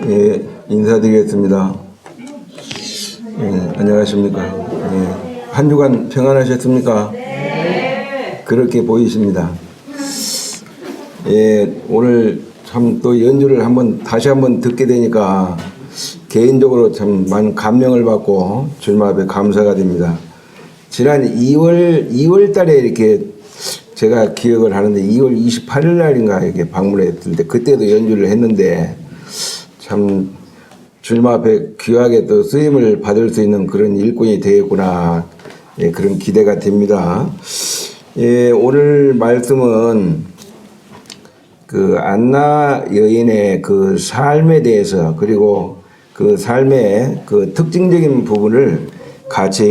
예, 인사드리겠습니다. 예, 안녕하십니까. 예, 한 주간 평안하셨습니까? 네. 그렇게 보이십니다. 예, 오늘 참 또 연주를 다시 한번 듣게 되니까 개인적으로 참 많은 감명을 받고 주님 앞에 감사가 됩니다. 지난 2월 달에 이렇게 제가 기억을 하는데 2월 28일 날인가 이렇게 방문했을 때 그때도 연주를 했는데 참 주님 앞에 귀하게 또 쓰임을 받을 수 있는 그런 일꾼이 되겠구나. 예, 그런 기대가 됩니다. 예, 오늘 말씀은 그 안나 여인의 그 삶에 대해서 그리고 그 삶의 그 특징적인 부분을 같이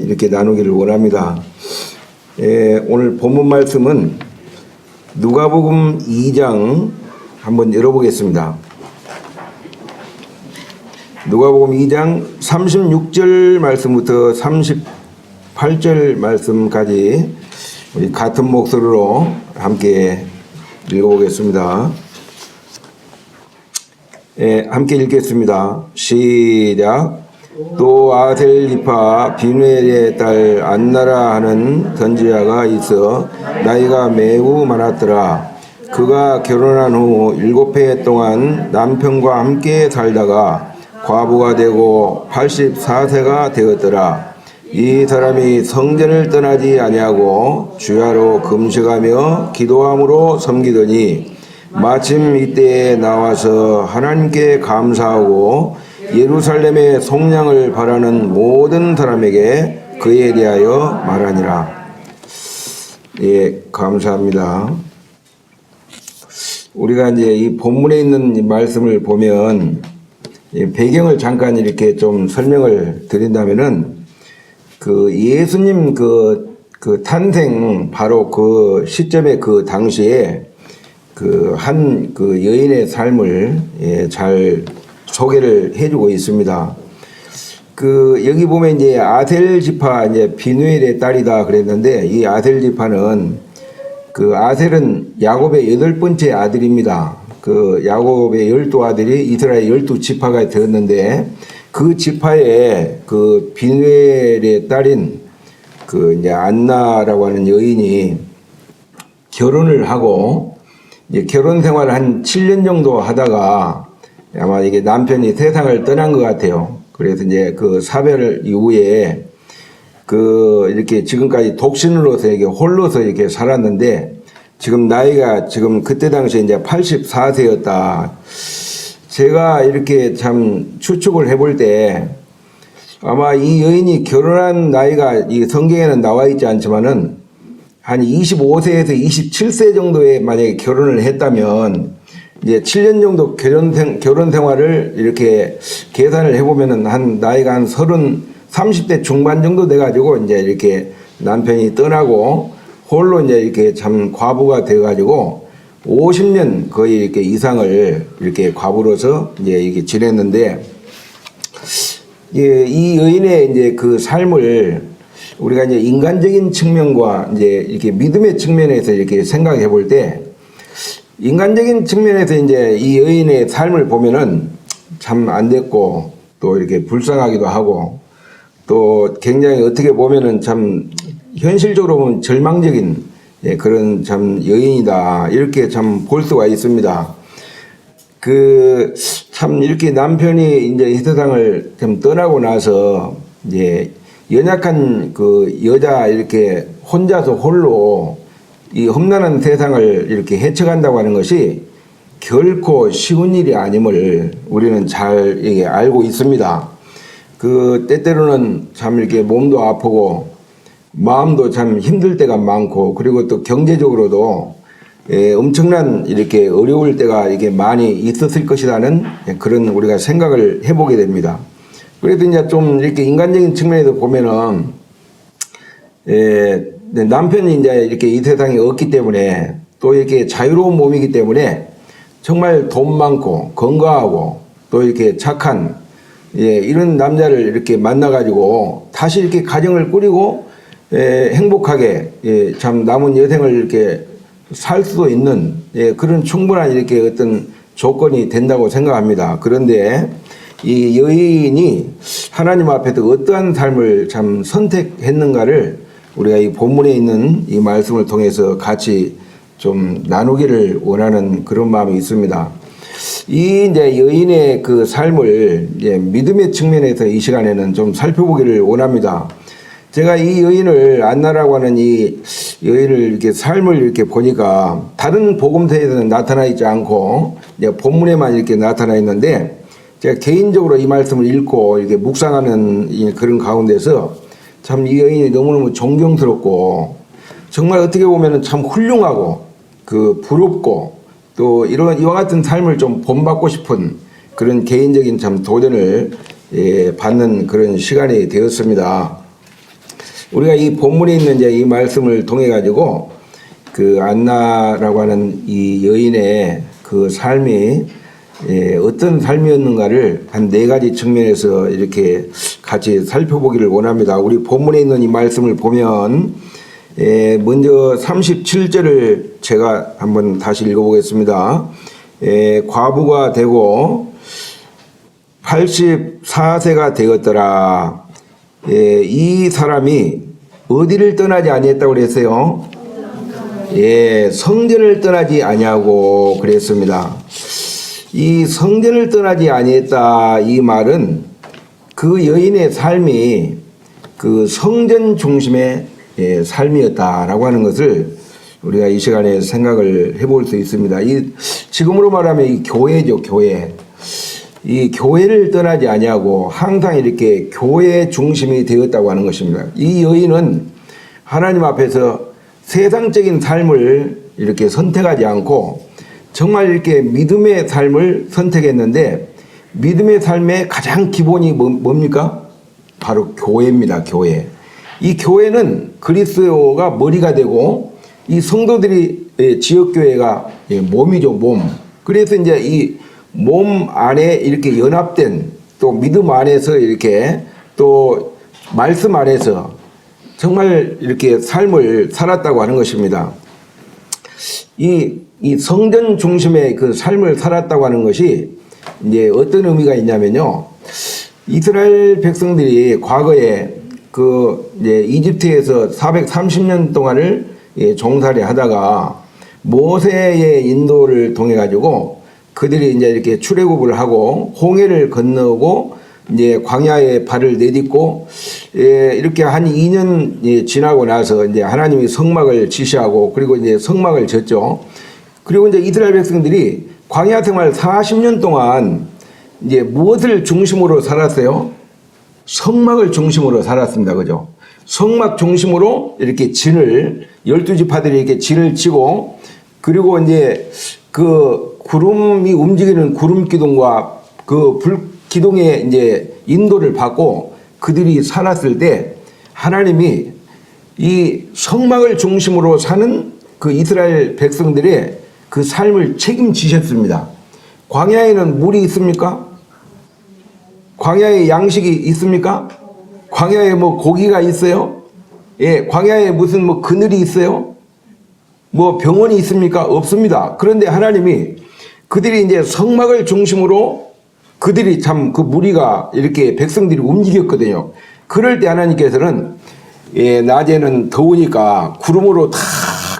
이렇게 나누기를 원합니다. 예, 오늘 본문 말씀은 누가복음 2장 한번 열어보겠습니다. 누가복음 2장 36절 말씀부터 38절 말씀까지 우리 같은 목소리로 함께 읽어보겠습니다. 예, 함께 읽겠습니다. 시작. 또 아셀리파 비누엘의 딸 안나라 하는 선지자가 있어 나이가 매우 많았더라. 그가 결혼한 후 7해 동안 남편과 함께 살다가 과부가 되고 84세가 되었더라. 이 사람이 성전을 떠나지 아니하고 주야로 금식하며 기도함으로 섬기더니 마침 이때에 나와서 하나님께 감사하고 예루살렘의 속량을 바라는 모든 사람에게 그에 대하여 말하니라. 예, 감사합니다. 우리가 이제 이 본문에 있는 이 말씀을 보면 배경을 잠깐 이렇게 좀 설명을 드린다면은 그 예수님 그 탄생 바로 그 시점에 그 당시에 그 한 그 여인의 삶을 잘 소개를 해주고 있습니다. 그 여기 보면 이제 아셀 지파 이제 비누엘의 딸이다 그랬는데 이 아셀 지파는 그 아셀은 야곱의 8번째 아들입니다. 그 야곱의 12아들이 이스라엘 12지파가 되었는데 그 지파에 그 비누엘의 딸인 그 이제 안나라고 하는 여인이 결혼을 하고 이제 결혼 생활을 한 7년 정도 하다가 아마 이게 남편이 세상을 떠난 것 같아요. 그래서 이제 그 사별 이후에 그 이렇게 지금까지 독신으로서 이렇게 홀로서 이렇게 살았는데 지금 나이가 지금 그때 당시에 이제 84세였다. 제가 이렇게 참 추측을 해볼 때 아마 이 여인이 결혼한 나이가 이 성경에는 나와 있지 않지만은 한 25세에서 27세 정도에 만약에 결혼을 했다면 이제 7년 정도 결혼 생활을 이렇게 계산을 해보면은 한 나이가 한 30대 중반 정도 돼가지고 이제 이렇게 남편이 떠나고 홀로 이제 이렇게 참 과부가 돼가지고 50년 거의 이렇게 이상을 이렇게 과부로서 이제 이렇게 지냈는데, 이 여인의 이제 그 삶을 우리가 이제 인간적인 측면과 이제 이렇게 믿음의 측면에서 이렇게 생각해 볼 때, 인간적인 측면에서 이제 이 여인의 삶을 보면은 참 안 됐고 또 이렇게 불쌍하기도 하고 또 굉장히 어떻게 보면은 참 현실적으로 보면 절망적인 그런 참 여인이다 이렇게 참 볼 수가 있습니다. 그 참 이렇게 남편이 이제 이 세상을 좀 떠나고 나서 이제 연약한 그 여자 이렇게 혼자서 홀로 이 험난한 세상을 이렇게 헤쳐간다고 하는 것이 결코 쉬운 일이 아님을 우리는 잘 이게 알고 있습니다. 그 때때로는 참 이렇게 몸도 아프고 마음도 참 힘들 때가 많고 그리고 또 경제적으로도 엄청난 이렇게 어려울 때가 이게 많이 있었을 것이라는 그런 우리가 생각을 해보게 됩니다. 그래도 이제 좀 이렇게 인간적인 측면에서 보면은 남편이 이제 이렇게 이 세상에 없기 때문에 또 이렇게 자유로운 몸이기 때문에 정말 돈 많고 건강하고 또 이렇게 착한 이런 남자를 이렇게 만나가지고 다시 이렇게 가정을 꾸리고 행복하게 참 남은 여생을 이렇게 살 수도 있는 그런 충분한 이렇게 어떤 조건이 된다고 생각합니다. 그런데 이 여인이 하나님 앞에서 어떠한 삶을 참 선택했는가를 우리가 이 본문에 있는 이 말씀을 통해서 같이 좀 나누기를 원하는 그런 마음이 있습니다. 이 이제 여인의 그 삶을 이제 믿음의 측면에서 이 시간에는 좀 살펴보기를 원합니다. 제가 이 여인을 안나라고 하는 이 여인을 이렇게 삶을 이렇게 보니까 다른 복음서에서는 나타나 있지 않고 이제 본문에만 이렇게 나타나 있는데 제가 개인적으로 이 말씀을 읽고 이렇게 묵상하는 그런 가운데서 참 이 여인이 너무너무 존경스럽고 정말 어떻게 보면은 참 훌륭하고 그 부럽고 또 이와 같은 삶을 좀 본받고 싶은 그런 개인적인 참 도전을 받는 그런 시간이 되었습니다. 우리가 이 본문에 있는 이제 이 말씀을 통해 가지고 그 안나라고 하는 이 여인의 그 삶이 어떤 삶이었는가를 한 4가지 측면에서 이렇게 같이 살펴보기를 원합니다. 우리 본문에 있는 이 말씀을 보면 먼저 37절을 제가 한번 다시 읽어보겠습니다. 과부가 되고 84세가 되었더라. 이 사람이 어디를 떠나지 아니했다고 그랬어요? 성전을 떠나지 아니하고 그랬습니다. 이 성전을 떠나지 아니했다 이 말은 그 여인의 삶이 그 성전 중심의 삶이었다라고 하는 것을 우리가 이 시간에 생각을 해볼 수 있습니다. 지금으로 말하면 이 교회죠, 교회. 이 교회를 떠나지 아니하고 항상 이렇게 교회 중심이 되었다고 하는 것입니다. 이 여인은 하나님 앞에서 세상적인 삶을 이렇게 선택하지 않고 정말 이렇게 믿음의 삶을 선택했는데 믿음의 삶의 가장 기본이 뭡니까? 바로 교회입니다. 교회. 이 교회는 그리스도가 머리가 되고 이 성도들이 지역교회가 몸이죠, 몸. 그래서 이제 이 몸 안에 이렇게 연합된 또 믿음 안에서 이렇게 또 말씀 안에서 정말 이렇게 삶을 살았다고 하는 것입니다. 이 성전 중심의 그 삶을 살았다고 하는 것이 이제 어떤 의미가 있냐면요. 이스라엘 백성들이 과거에 그 이제 이집트에서 430년 동안을 종살이 하다가 모세의 인도를 통해 가지고 그들이 이제 이렇게 출애굽을 하고 홍해를 건너고 이제 광야에 발을 내딛고 이렇게 한 2년 지나고 나서 이제 하나님이 성막을 지시하고 그리고 이제 성막을 졌죠. 그리고 이제 이스라엘 백성들이 광야 생활 40년 동안 이제 무엇을 중심으로 살았어요? 성막을 중심으로 살았습니다. 그죠? 성막 중심으로 이렇게 진을 12지파들이 이렇게 진을 치고 그리고 이제 그 구름이 움직이는 구름 기둥과 그 불 기둥의 이제 인도를 받고 그들이 살았을 때 하나님이 이 성막을 중심으로 사는 그 이스라엘 백성들의 그 삶을 책임지셨습니다. 광야에는 물이 있습니까? 광야에 양식이 있습니까? 광야에 뭐 고기가 있어요? 광야에 무슨 뭐 그늘이 있어요? 뭐 병원이 있습니까? 없습니다. 그런데 하나님이 그들이 이제 성막을 중심으로 그들이 참 그 무리가 이렇게 백성들이 움직였거든요. 그럴 때 하나님께서는 낮에는 더우니까 구름으로 탁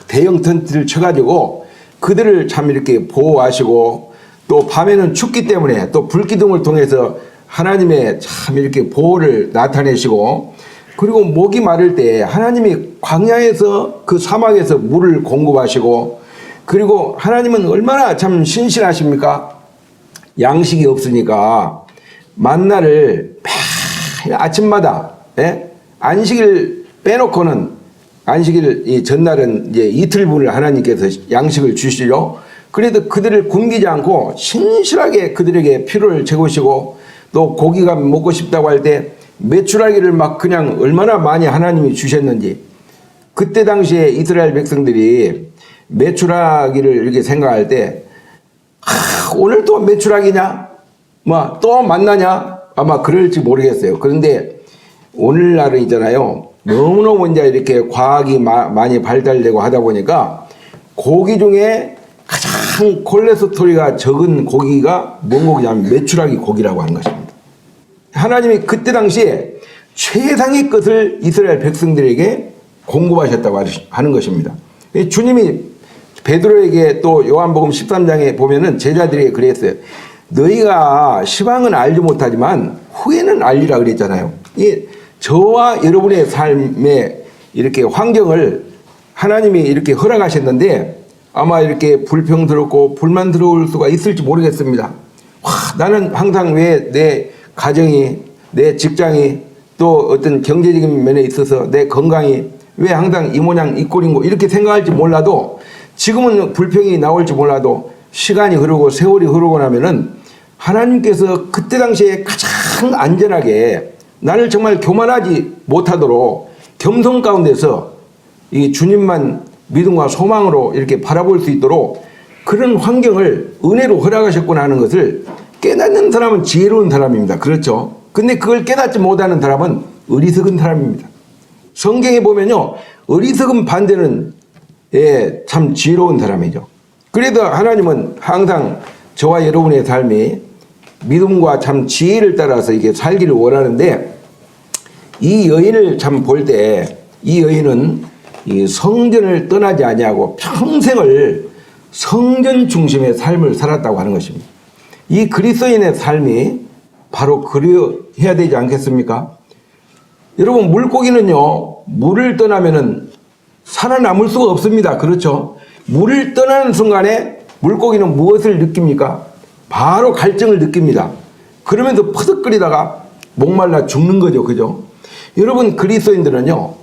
대형 텐트를 쳐가지고 그들을 참 이렇게 보호하시고 또 밤에는 춥기 때문에 또 불기둥을 통해서 하나님의 참 이렇게 보호를 나타내시고 그리고 목이 마를 때 하나님이 광야에서 그 사막에서 물을 공급하시고 그리고 하나님은 얼마나 참 신실하십니까? 양식이 없으니까 만나를 매일 아침마다 안식일 빼놓고는 안식일 이 전날은 이제 이틀분을 하나님께서 양식을 주시죠. 그래도 그들을 굶기지 않고 신실하게 그들에게 필요를 채우시고 또 고기가 먹고 싶다고 할 때 메추라기를 막 그냥 얼마나 많이 하나님이 주셨는지 그때 당시에 이스라엘 백성들이 메추라기를 이렇게 생각할 때 오늘 또 메추라기냐? 뭐 또 만나냐? 아마 그럴지 모르겠어요. 그런데 오늘날은 있잖아요. 너무너무 이제 이렇게 과학이 많이 발달되고 하다 보니까 고기 중에 가장 콜레스테롤이 적은 고기가 뭔 고기냐면 메추라기 고기라고 하는 것입니다. 하나님이 그때 당시에 최상의 것을 이스라엘 백성들에게 공급하셨다고 하는 것입니다. 주님이 베드로에게 또 요한복음 13장에 보면은 제자들에게 그랬어요. 너희가 시방은 알지 못하지만 후에는 알리라 그랬잖아요. 저와 여러분의 삶에 이렇게 환경을 하나님이 이렇게 허락하셨는데 아마 이렇게 불평스럽고 불만 들어올 수가 있을지 모르겠습니다. 나는 항상 왜 내 가정이, 내 직장이, 또 어떤 경제적인 면에 있어서 내 건강이 왜 항상 이 모양 이 꼴인고 이렇게 생각할지 몰라도, 지금은 불평이 나올지 몰라도 시간이 흐르고 세월이 흐르고 나면은 하나님께서 그때 당시에 가장 안전하게 나를 정말 교만하지 못하도록 겸손 가운데서 이 주님만 믿음과 소망으로 이렇게 바라볼 수 있도록 그런 환경을 은혜로 허락하셨구나 하는 것을 깨닫는 사람은 지혜로운 사람입니다. 그렇죠? 근데 그걸 깨닫지 못하는 사람은 어리석은 사람입니다. 성경에 보면요, 어리석은 반대는 참 지혜로운 사람이죠. 그래도 하나님은 항상 저와 여러분의 삶이 믿음과 참 지혜를 따라서 이게 살기를 원하는데, 이 여인을 참 볼 때 이 여인은 이 성전을 떠나지 아니하고 평생을 성전 중심의 삶을 살았다고 하는 것입니다. 이 그리스도인의 삶이 바로 그리해야 되지 않겠습니까? 여러분, 물고기는요, 물을 떠나면은 살아남을 수가 없습니다. 그렇죠? 물을 떠나는 순간에 물고기는 무엇을 느낍니까? 바로 갈증을 느낍니다. 그러면서 퍼득거리다가 목말라 죽는 거죠. 그죠? 여러분, 그리스도인들은요,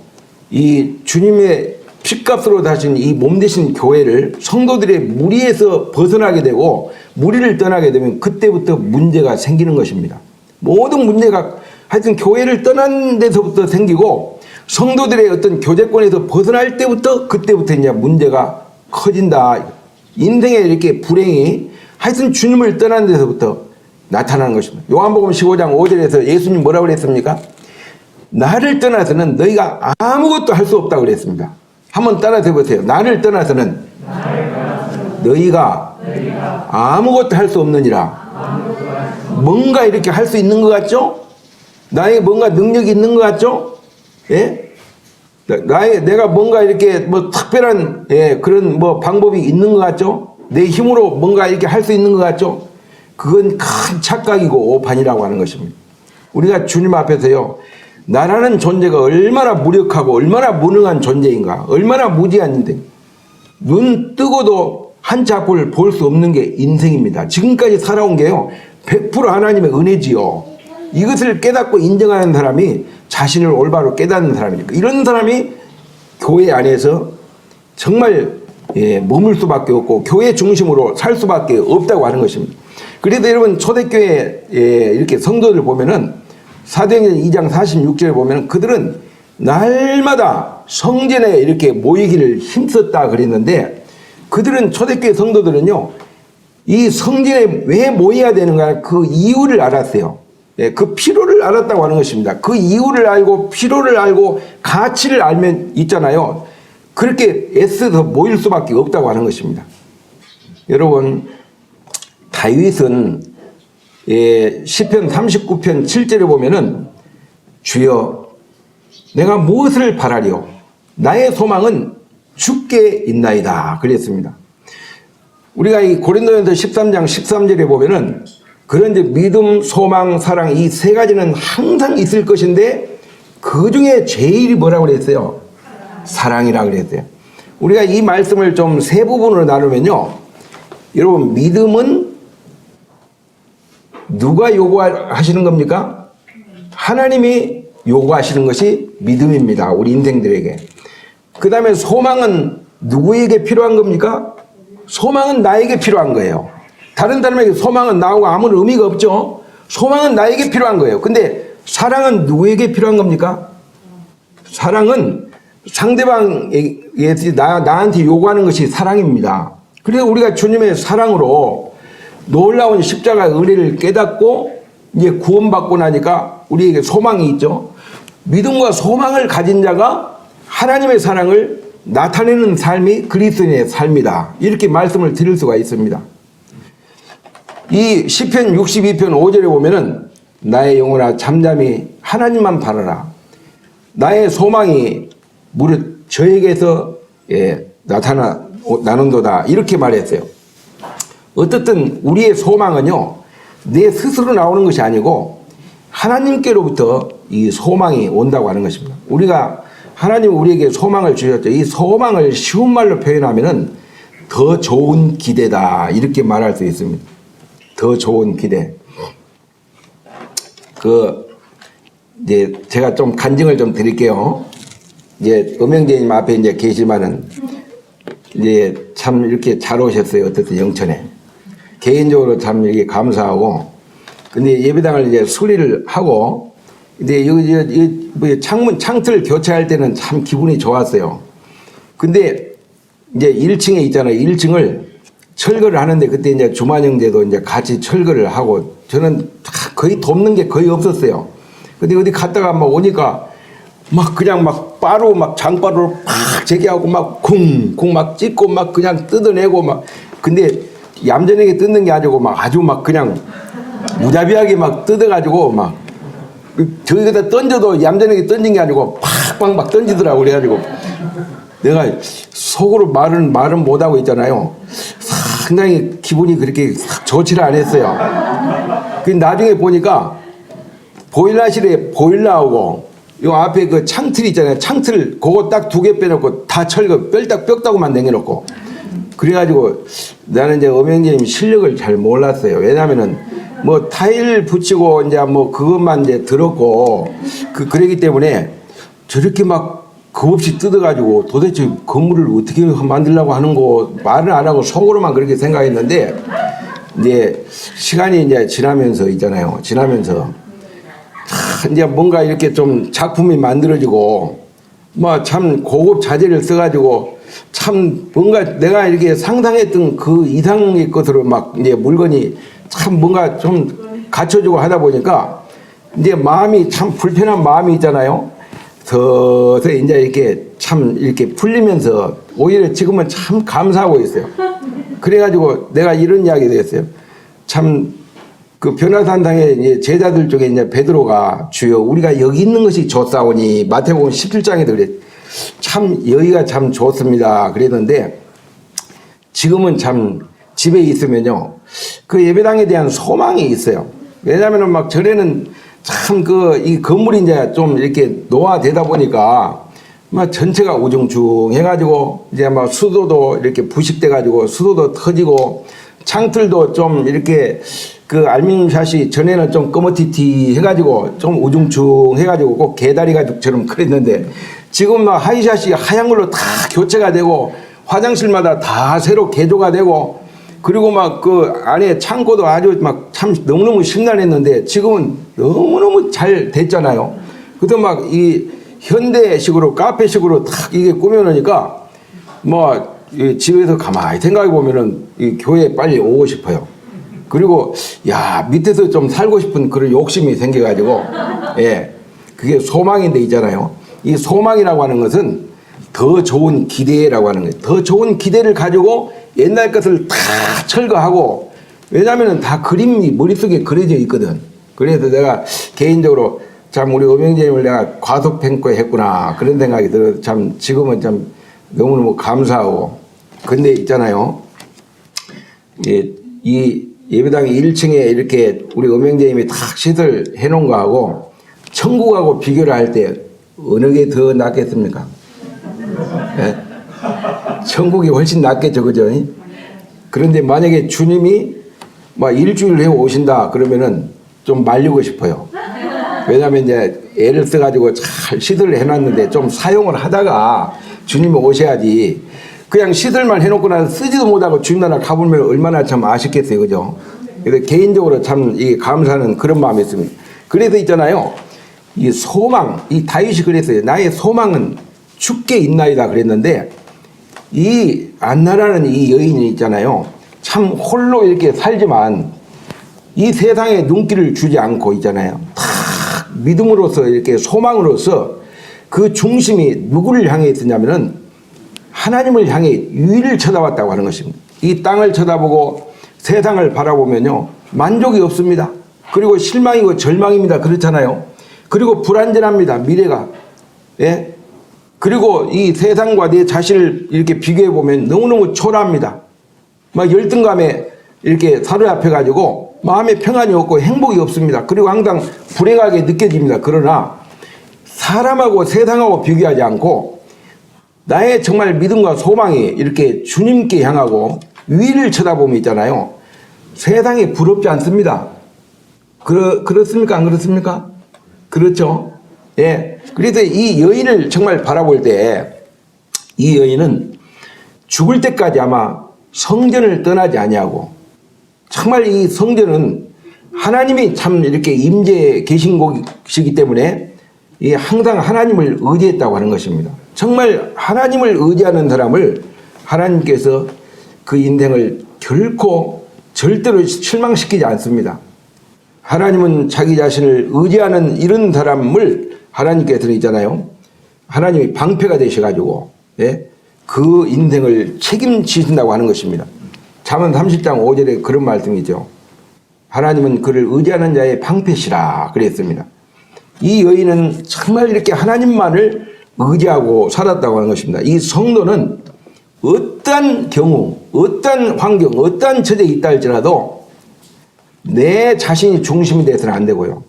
이 주님의 피값으로 다신 이 몸 대신 교회를 성도들의 무리에서 벗어나게 되고 무리를 떠나게 되면 그때부터 문제가 생기는 것입니다. 모든 문제가 하여튼 교회를 떠난 데서부터 생기고 성도들의 어떤 교제권에서 벗어날 때부터 그때부터 이제 문제가 커진다. 인생에 이렇게 불행이 하여튼 주님을 떠난 데서부터 나타나는 것입니다. 요한복음 15장 5절에서 예수님 뭐라고 그랬습니까? 나를 떠나서는 너희가 아무것도 할 수 없다고 그랬습니다. 한번 따라서 해보세요. 나를 떠나서는 너희가 아무것도 할 수 없느니라. 뭔가 이렇게 할 수 있는 것 같죠? 나에게 뭔가 능력이 있는 것 같죠? 예? 내가 뭔가 이렇게 뭐 특별한 그런 뭐 방법이 있는 것 같죠? 내 힘으로 뭔가 이렇게 할 수 있는 것 같죠? 그건 큰 착각이고 오판이라고 하는 것입니다. 우리가 주님 앞에서요, 나라는 존재가 얼마나 무력하고 얼마나 무능한 존재인가, 얼마나 무지한데 눈 뜨고도 한치 앞을 볼 수 없는 게 인생입니다. 지금까지 살아온 게요 100% 하나님의 은혜지요. 이것을 깨닫고 인정하는 사람이 자신을 올바로 깨닫는 사람이니까, 이런 사람이 교회 안에서 정말 머물 수밖에 없고 교회 중심으로 살 수밖에 없다고 하는 것입니다. 그래도 여러분, 초대교회 이렇게 성도들 보면은 사도행전 2장 46절에 보면 그들은 날마다 성전에 이렇게 모이기를 힘썼다 그랬는데, 그들은 초대교회 성도들은요, 이 성전에 왜 모여야 되는가 그 이유를 알았어요. 그 필요를 알았다고 하는 것입니다. 그 이유를 알고 필요를 알고 가치를 알면 있잖아요, 그렇게 애써서 모일 수밖에 없다고 하는 것입니다. 여러분, 다윗은 시편 39편 7절에 보면은 주여 내가 무엇을 바라리요? 나의 소망은 주께 있나이다 그랬습니다. 우리가 이 고린도전서 13장 13절에 보면은 그런 이제 믿음, 소망, 사랑 이 세 가지는 항상 있을 것인데 그 중에 제일이 뭐라고 그랬어요? 사랑이라고 그랬어요. 우리가 이 말씀을 좀 세 부분으로 나누면요, 여러분, 믿음은 누가 요구하시는 겁니까? 하나님이 요구하시는 것이 믿음입니다. 우리 인생들에게. 그 다음에 소망은 누구에게 필요한 겁니까? 소망은 나에게 필요한 거예요. 다른 사람에게 소망은 나하고 아무런 의미가 없죠. 소망은 나에게 필요한 거예요. 근데 사랑은 누구에게 필요한 겁니까? 사랑은 상대방에게 나한테 요구하는 것이 사랑입니다. 그래서 우리가 주님의 사랑으로 놀라운 십자가 은혜를 깨닫고 이제 구원받고 나니까 우리에게 소망이 있죠. 믿음과 소망을 가진 자가 하나님의 사랑을 나타내는 삶이 그리스도인의 삶이다. 이렇게 말씀을 드릴 수가 있습니다. 이 시편 62편 5절에 보면은 나의 영혼아 잠잠히 하나님만 바라라. 나의 소망이 무릇 저에게서 나타나는도다. 이렇게 말했어요. 어떻든 우리의 소망은요, 내 스스로 나오는 것이 아니고 하나님께로부터 이 소망이 온다고 하는 것입니다. 우리가 하나님 우리에게 소망을 주셨죠. 이 소망을 쉬운 말로 표현하면은 더 좋은 기대다. 이렇게 말할 수 있습니다. 더 좋은 기대. 이제 제가 좀 간증을 좀 드릴게요. 이제 음영재님 앞에 이제 계시지만은 이제 참 이렇게 잘 오셨어요. 어쨌든 영천에. 개인적으로 참 이렇게 감사하고. 근데 예배당을 이제 수리를 하고, 근데 여기 창틀 교체할 때는 참 기분이 좋았어요. 근데 이제 1층에 있잖아요. 1층을 철거를 하는데 그때 이제 주만 형제도 이제 같이 철거를 하고 저는 거의 돕는 게 거의 없었어요. 근데 어디 갔다가 막 오니까 막 그냥 막 바로 막 장바로 팍 제기하고 막 쿵쿵 막 찢고 막 그냥 뜯어내고 막 근데 얌전하게 뜯는 게 아니고 막 아주 막 그냥 무자비하게 막 뜯어가지고 막 저기다 던져도 얌전하게 던진 게 아니고 팍팍 막 던지더라고. 그래가지고 내가 속으로 말은 못하고 있잖아요. 상당히 기분이 그렇게 좋지를 않았어요. 그 나중에 보니까 보일러실에 보일러하고 요 앞에 그 창틀 있잖아요. 창틀 그거 딱 2개 빼놓고 다 철거 뼈다구만 남겨놓고 그래가지고 나는 이제 엄영재님 실력을 잘 몰랐어요. 왜냐면은 뭐 타일 붙이고 이제 뭐 그것만 이제 들었고 그러기 때문에 저렇게 막 겁없이 뜯어가지고 도대체 건물을 어떻게 만들려고 하는 거 말을 안 하고 속으로만 그렇게 생각했는데 이제 시간이 이제 지나면서 있잖아요. 지나면서 이제 뭔가 이렇게 좀 작품이 만들어지고 뭐 참 고급 자재를 써가지고 참 뭔가 내가 이렇게 상상했던 그 이상의 것으로 막 이제 물건이 참 뭔가 좀 갖춰지고 하다 보니까 이제 마음이 참 불편한 마음이 있잖아요. 서서히 이제 이렇게 참 이렇게 풀리면서 오히려 지금은 참 감사하고 있어요. 그래가지고 내가 이런 이야기도 했어요. 참 그 변화산당의 제자들 중에 이제 베드로가 주여 우리가 여기 있는 것이 좋사오니 마태복음 17장에도 그래. 참 여기가 참 좋습니다. 그랬는데 지금은 참 집에 있으면요. 그 예배당에 대한 소망이 있어요. 왜냐면은 막 전에는 참 이 건물이 이제 좀 이렇게 노화되다 보니까 막 전체가 우중충 해가지고 이제 막 수도도 이렇게 부식돼가지고 수도도 터지고 창틀도 좀 이렇게 그 알루미늄 전에는 좀 꺼머티티 해가지고 좀 우중충 해가지고 꼭 개다리 가죽처럼 그랬는데 지금 막 하이샷이 하얀 걸로 다 교체가 되고 화장실마다 다 새로 개조가 되고 그리고 막 그 안에 창고도 아주 막 참 너무너무 심란했는데 지금은 너무너무 잘 됐잖아요. 그래도 막 이 현대식으로 카페식으로 딱 이게 꾸며놓으니까 뭐 집에서 가만히 생각해 보면은 이 교회에 빨리 오고 싶어요. 그리고 야 밑에서 좀 살고 싶은 그런 욕심이 생겨가지고 예 그게 소망인데 있잖아요. 이 소망이라고 하는 것은 더 좋은 기대라고 하는 거예요. 더 좋은 기대를 가지고 옛날 것을 다 철거하고 왜냐하면 다 그림이 머릿속에 그려져 있거든. 그래서 내가 개인적으로 참 우리 엄영재님을 내가 과소평가 했구나 그런 생각이 들어서 참 지금은 참 너무너무 감사하고 근데 있잖아요. 이 예배당 1층에 이렇게 우리 엄영재님이 탁 시설 해놓은 거하고 천국하고 비교를 할 때 어느 게 더 낫겠습니까? 네? 천국이 훨씬 낫겠죠, 그죠? 그런데 만약에 주님이 막 일주일 해 오신다 그러면은 좀 말리고 싶어요. 왜냐하면 이제 애를 써가지고 잘 시설을 해놨는데 좀 사용을 하다가 주님이 오셔야지 그냥 시설만 해놓고 나서 쓰지도 못하고 주님 나라 가보면 얼마나 참 아쉽겠어요, 그죠? 그래서 개인적으로 참 이 감사하는 그런 마음이 있습니다. 그래서 있잖아요. 이 소망, 이 다윗이 그랬어요. 나의 소망은 주께 있나이다 그랬는데 이 안나라는 이 여인이 있잖아요. 참 홀로 이렇게 살지만 이 세상에 눈길을 주지 않고 있잖아요. 탁 믿음으로서 이렇게 소망으로서 그 중심이 누구를 향해 있었냐면은 하나님을 향해 위를 쳐다봤다고 하는 것입니다. 이 땅을 쳐다보고 세상을 바라보면요 만족이 없습니다. 그리고 실망이고 절망입니다. 그렇잖아요. 그리고 불안전합니다. 미래가. 예? 그리고 이 세상과 내 자신을 이렇게 비교해 보면 너무너무 초라합니다. 막 열등감에 이렇게 사로잡혀 가지고 마음에 평안이 없고 행복이 없습니다. 그리고 항상 불행하게 느껴집니다. 그러나 사람하고 세상하고 비교하지 않고 나의 정말 믿음과 소망이 이렇게 주님께 향하고 위를 쳐다보면 있잖아요. 세상이 부럽지 않습니다. 그렇습니까? 안 그렇습니까? 그렇죠. 예. 그래서 이 여인을 정말 바라볼 때 이 여인은 죽을 때까지 아마 성전을 떠나지 아니하고 정말 이 성전은 하나님이 참 이렇게 임재해 계신 곳이기 때문에 이 항상 하나님을 의지했다고 하는 것입니다. 정말 하나님을 의지하는 사람을 하나님께서 그 인생을 결코 절대로 실망시키지 않습니다. 하나님은 자기 자신을 의지하는 이런 사람을 하나님께서는 있잖아요. 하나님이 방패가 되셔가지고 예? 그 인생을 책임지신다고 하는 것입니다. 잠언 30장 5절에 그런 말씀이죠. 하나님은 그를 의지하는 자의 방패시라 그랬습니다. 이 여인은 정말 이렇게 하나님만을 의지하고 살았다고 하는 것입니다. 이 성도는 어떠한 경우, 어떠한 환경, 어떠한 처지에 있다 할지라도 내 자신이 중심이 돼서는 안 되고요.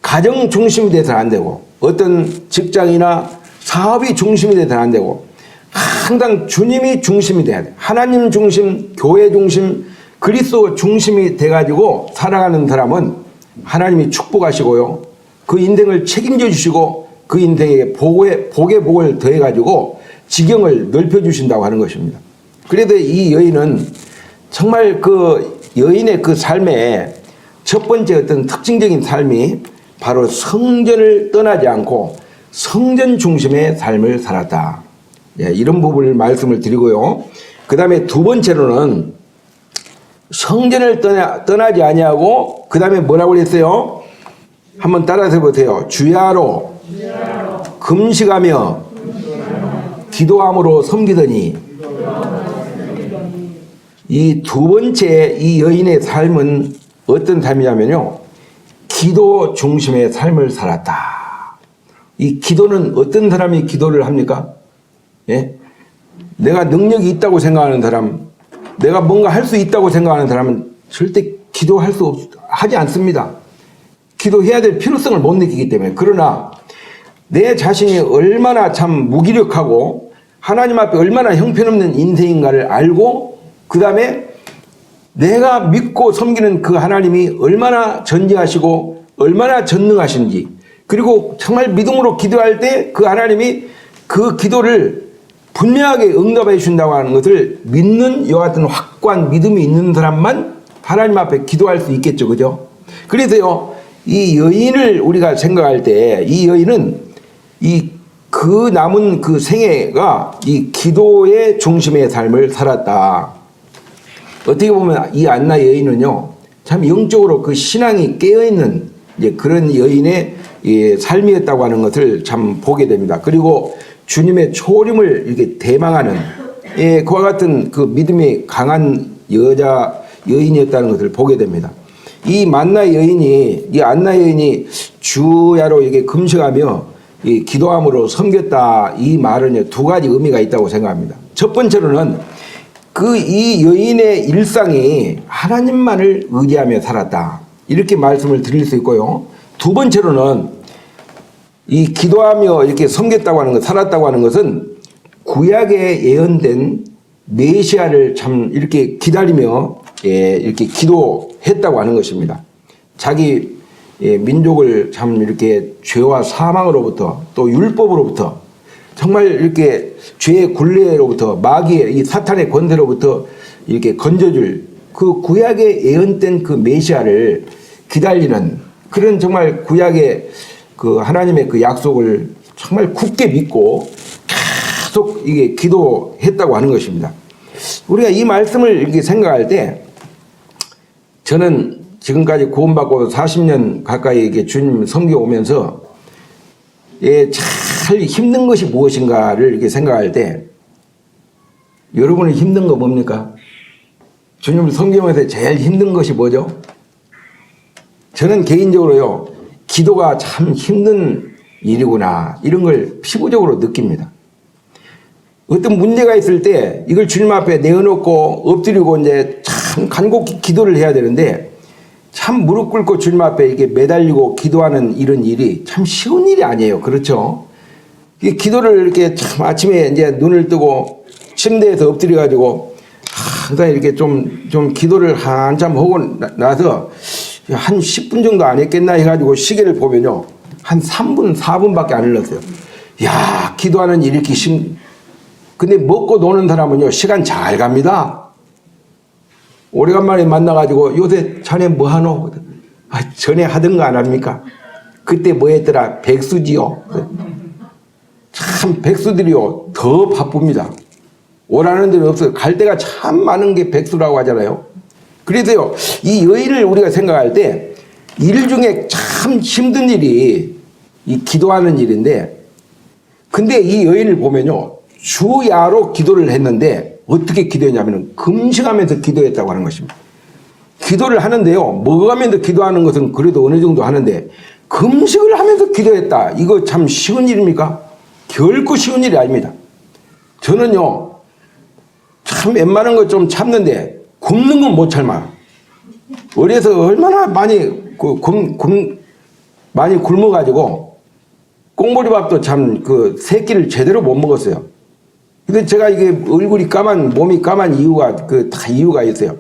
가정 중심이 돼서는 안 되고 어떤 직장이나 사업이 중심이 돼서는 안 되고 항상 주님이 중심이 돼야 돼. 하나님 중심, 교회 중심, 그리스도 중심이 돼가지고 살아가는 사람은 하나님이 축복하시고요. 그 인생을 책임져 주시고 그 인생에 복의 복을 더해가지고 지경을 넓혀주신다고 하는 것입니다. 그래도 이 여인은 정말 그 여인의 그 삶의 첫 번째 어떤 특징적인 삶이 바로 성전을 떠나지 않고 성전 중심의 삶을 살았다. 예, 이런 부분을 말씀을 드리고요. 그 다음에 두 번째로는 성전을 떠나지 아니하고 그 다음에 뭐라고 그랬어요? 한번 따라서 보세요. 주야로 금식하며 기도함으로 섬기더니 이 두 번째 이 여인의 삶은 어떤 삶이냐면요. 기도 중심의 삶을 살았다. 이 기도는 어떤 사람이 기도를 합니까? 예? 내가 능력이 있다고 생각하는 사람, 내가 뭔가 할 수 있다고 생각하는 사람은 절대 기도할 하지 않습니다. 기도해야 될 필요성을 못 느끼기 때문에. 그러나 내 자신이 얼마나 참 무기력하고 하나님 앞에 얼마나 형편없는 인생인가를 알고 그 다음에 내가 믿고 섬기는 그 하나님이 얼마나 전지하시고 얼마나 전능하신지 그리고 정말 믿음으로 기도할 때 그 하나님이 그 기도를 분명하게 응답해 주신다고 하는 것을 믿는 이와 같은 확고한 믿음이 있는 사람만 하나님 앞에 기도할 수 있겠죠. 그죠? 그래서요, 이 여인을 우리가 생각할 때 이 여인은 그 남은 그 생애가 이 기도의 중심의 삶을 살았다. 어떻게 보면 이 안나 여인은요, 참 영적으로 그 신앙이 깨어있는 이제 그런 여인의 삶이었다고 하는 것을 참 보게 됩니다. 그리고 주님의 초림을 이렇게 대망하는 그와 같은 그 믿음이 강한 여인이었다는 것을 보게 됩니다. 이 안나 여인이 주야로 이렇게 금식하며 기도함으로 섬겼다. 이 말은 두 가지 의미가 있다고 생각합니다. 첫 번째로는 이 여인의 일상이 하나님만을 의지하며 살았다. 이렇게 말씀을 드릴 수 있고요. 두 번째로는 이 기도하며 이렇게 섬겼다고 하는 것, 살았다고 하는 것은 구약에 예언된 메시아를 참 이렇게 기다리며 이렇게 기도했다고 하는 것입니다. 자기 민족을 참 이렇게 죄와 사망으로부터 또 율법으로부터 정말 이렇게 죄의 굴레로부터 마귀의 이 사탄의 권세로부터 이렇게 건져줄 그 구약에 예언된 그 메시아를 기다리는 그런 정말 구약의 그 하나님의 그 약속을 정말 굳게 믿고 계속 이게 기도했다고 하는 것입니다. 우리가 이 말씀을 이렇게 생각할 때 저는 지금까지 구원받고 40년 가까이 이렇게 주님 섬겨오면서 예, 잘 힘든 것이 무엇인가를 이렇게 생각할 때 여러분이 힘든 거 뭡니까? 주님을 섬기면서 제일 힘든 것이 뭐죠? 저는 개인적으로요, 기도가 참 힘든 일이구나 이런 걸 피부적으로 느낍니다. 어떤 문제가 있을 때 이걸 주님 앞에 내어놓고 엎드리고 이제 참 간곡히 기도를 해야 되는데 참 무릎 꿇고 주님 앞에 이렇게 매달리고 기도하는 이런 일이 참 쉬운 일이 아니에요. 그렇죠? 이 기도를 이렇게 참 아침에 이제 눈을 뜨고 침대에서 엎드려가지고 항상 이렇게 좀 기도를 한참 하고 나서 한 10분 정도 안 했겠나 해가지고 시계를 보면요. 한 3분, 4분밖에 안 흘렀어요. 야, 기도하는 일이 이렇게 근데 먹고 노는 사람은요, 시간 잘 갑니다. 오래간만에 만나가지고 요새 자네 뭐 하노? 아, 전에 하던 거 안 합니까? 그때 뭐 했더라? 백수지요. 참 백수들이요 더 바쁩니다. 오라는 데는 없어요. 갈 데가 참 많은 게 백수라고 하잖아요. 그래서요 이 여인을 우리가 생각할 때 일 중에 참 힘든 일이 이 기도하는 일인데, 근데 이 여인을 보면요 주야로 기도를 했는데 어떻게 기도했냐면 금식하면서 기도했다고 하는 것입니다. 기도를 하는데요, 먹어가면서 기도하는 것은 그래도 어느 정도 하는데 금식을 하면서 기도했다. 이거 참 쉬운 일입니까? 결코 쉬운 일이 아닙니다. 저는요 참 웬만한 거 좀 참는데 굶는 건 못 참아. 어려서 얼마나 많이 많이 굶어가지고 꽁보리밥도 참 세 끼를 제대로 못 먹었어요. 근데 제가 이게 얼굴이 까만, 몸이 까만 이유가 다 이유가 있어요.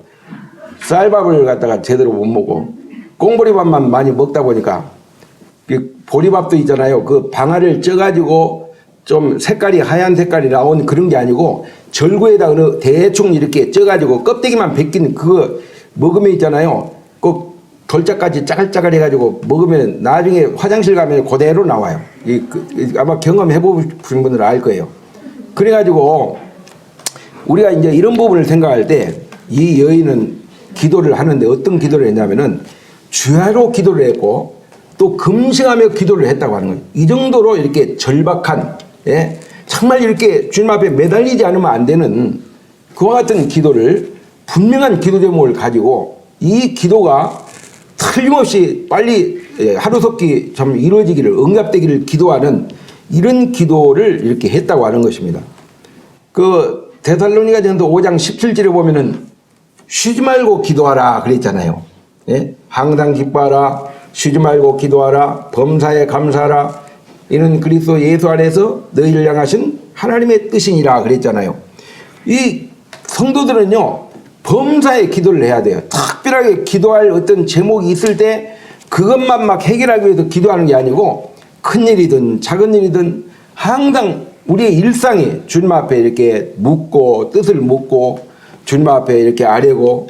쌀밥을 갖다가 제대로 못 먹고 꽁보리밥만 많이 먹다 보니까 보리밥도 있잖아요. 그 방아를 쪄가지고 좀 색깔이 하얀 색깔이 나온 그런 게 아니고 절구에다 대충 이렇게 쪄가지고 껍데기만 벗긴 그거 먹으면 있잖아요. 그 돌짝까지 짜글짜글 해가지고 먹으면 나중에 화장실 가면 그대로 나와요. 아마 경험해 보신 분들은 알 거예요. 그래가지고 우리가 이제 이런 부분을 생각할 때 이 여인은 기도를 하는데 어떤 기도를 했냐면은 주야로 기도를 했고 또 금식하며 기도를 했다고 하는 거예요. 이 정도로 이렇게 절박한, 예? 정말 이렇게 주님 앞에 매달리지 않으면 안 되는 그와 같은 기도를, 분명한 기도 제목을 가지고 이 기도가 틀림없이 빨리 하루속히 좀 이루어지기를, 응답되기를 기도하는 이런 기도를 이렇게 했다고 하는 것입니다. 그 데살로니가전서 5장 17절에 보면은 쉬지 말고 기도하라 그랬잖아요. 예? 항상 기뻐하라, 쉬지 말고 기도하라, 범사에 감사하라, 이는 그리스도 예수 안에서 너희를 향하신 하나님의 뜻이니라 그랬잖아요. 이 성도들은요 범사에 기도를 해야 돼요. 특별하게 기도할 어떤 제목이 있을 때 그것만 막 해결하기 위해서 기도하는 게 아니고 큰 일이든 작은 일이든 항상 우리의 일상에 주님 앞에 이렇게 묻고 뜻을 묻고 주님 앞에 이렇게 아뢰고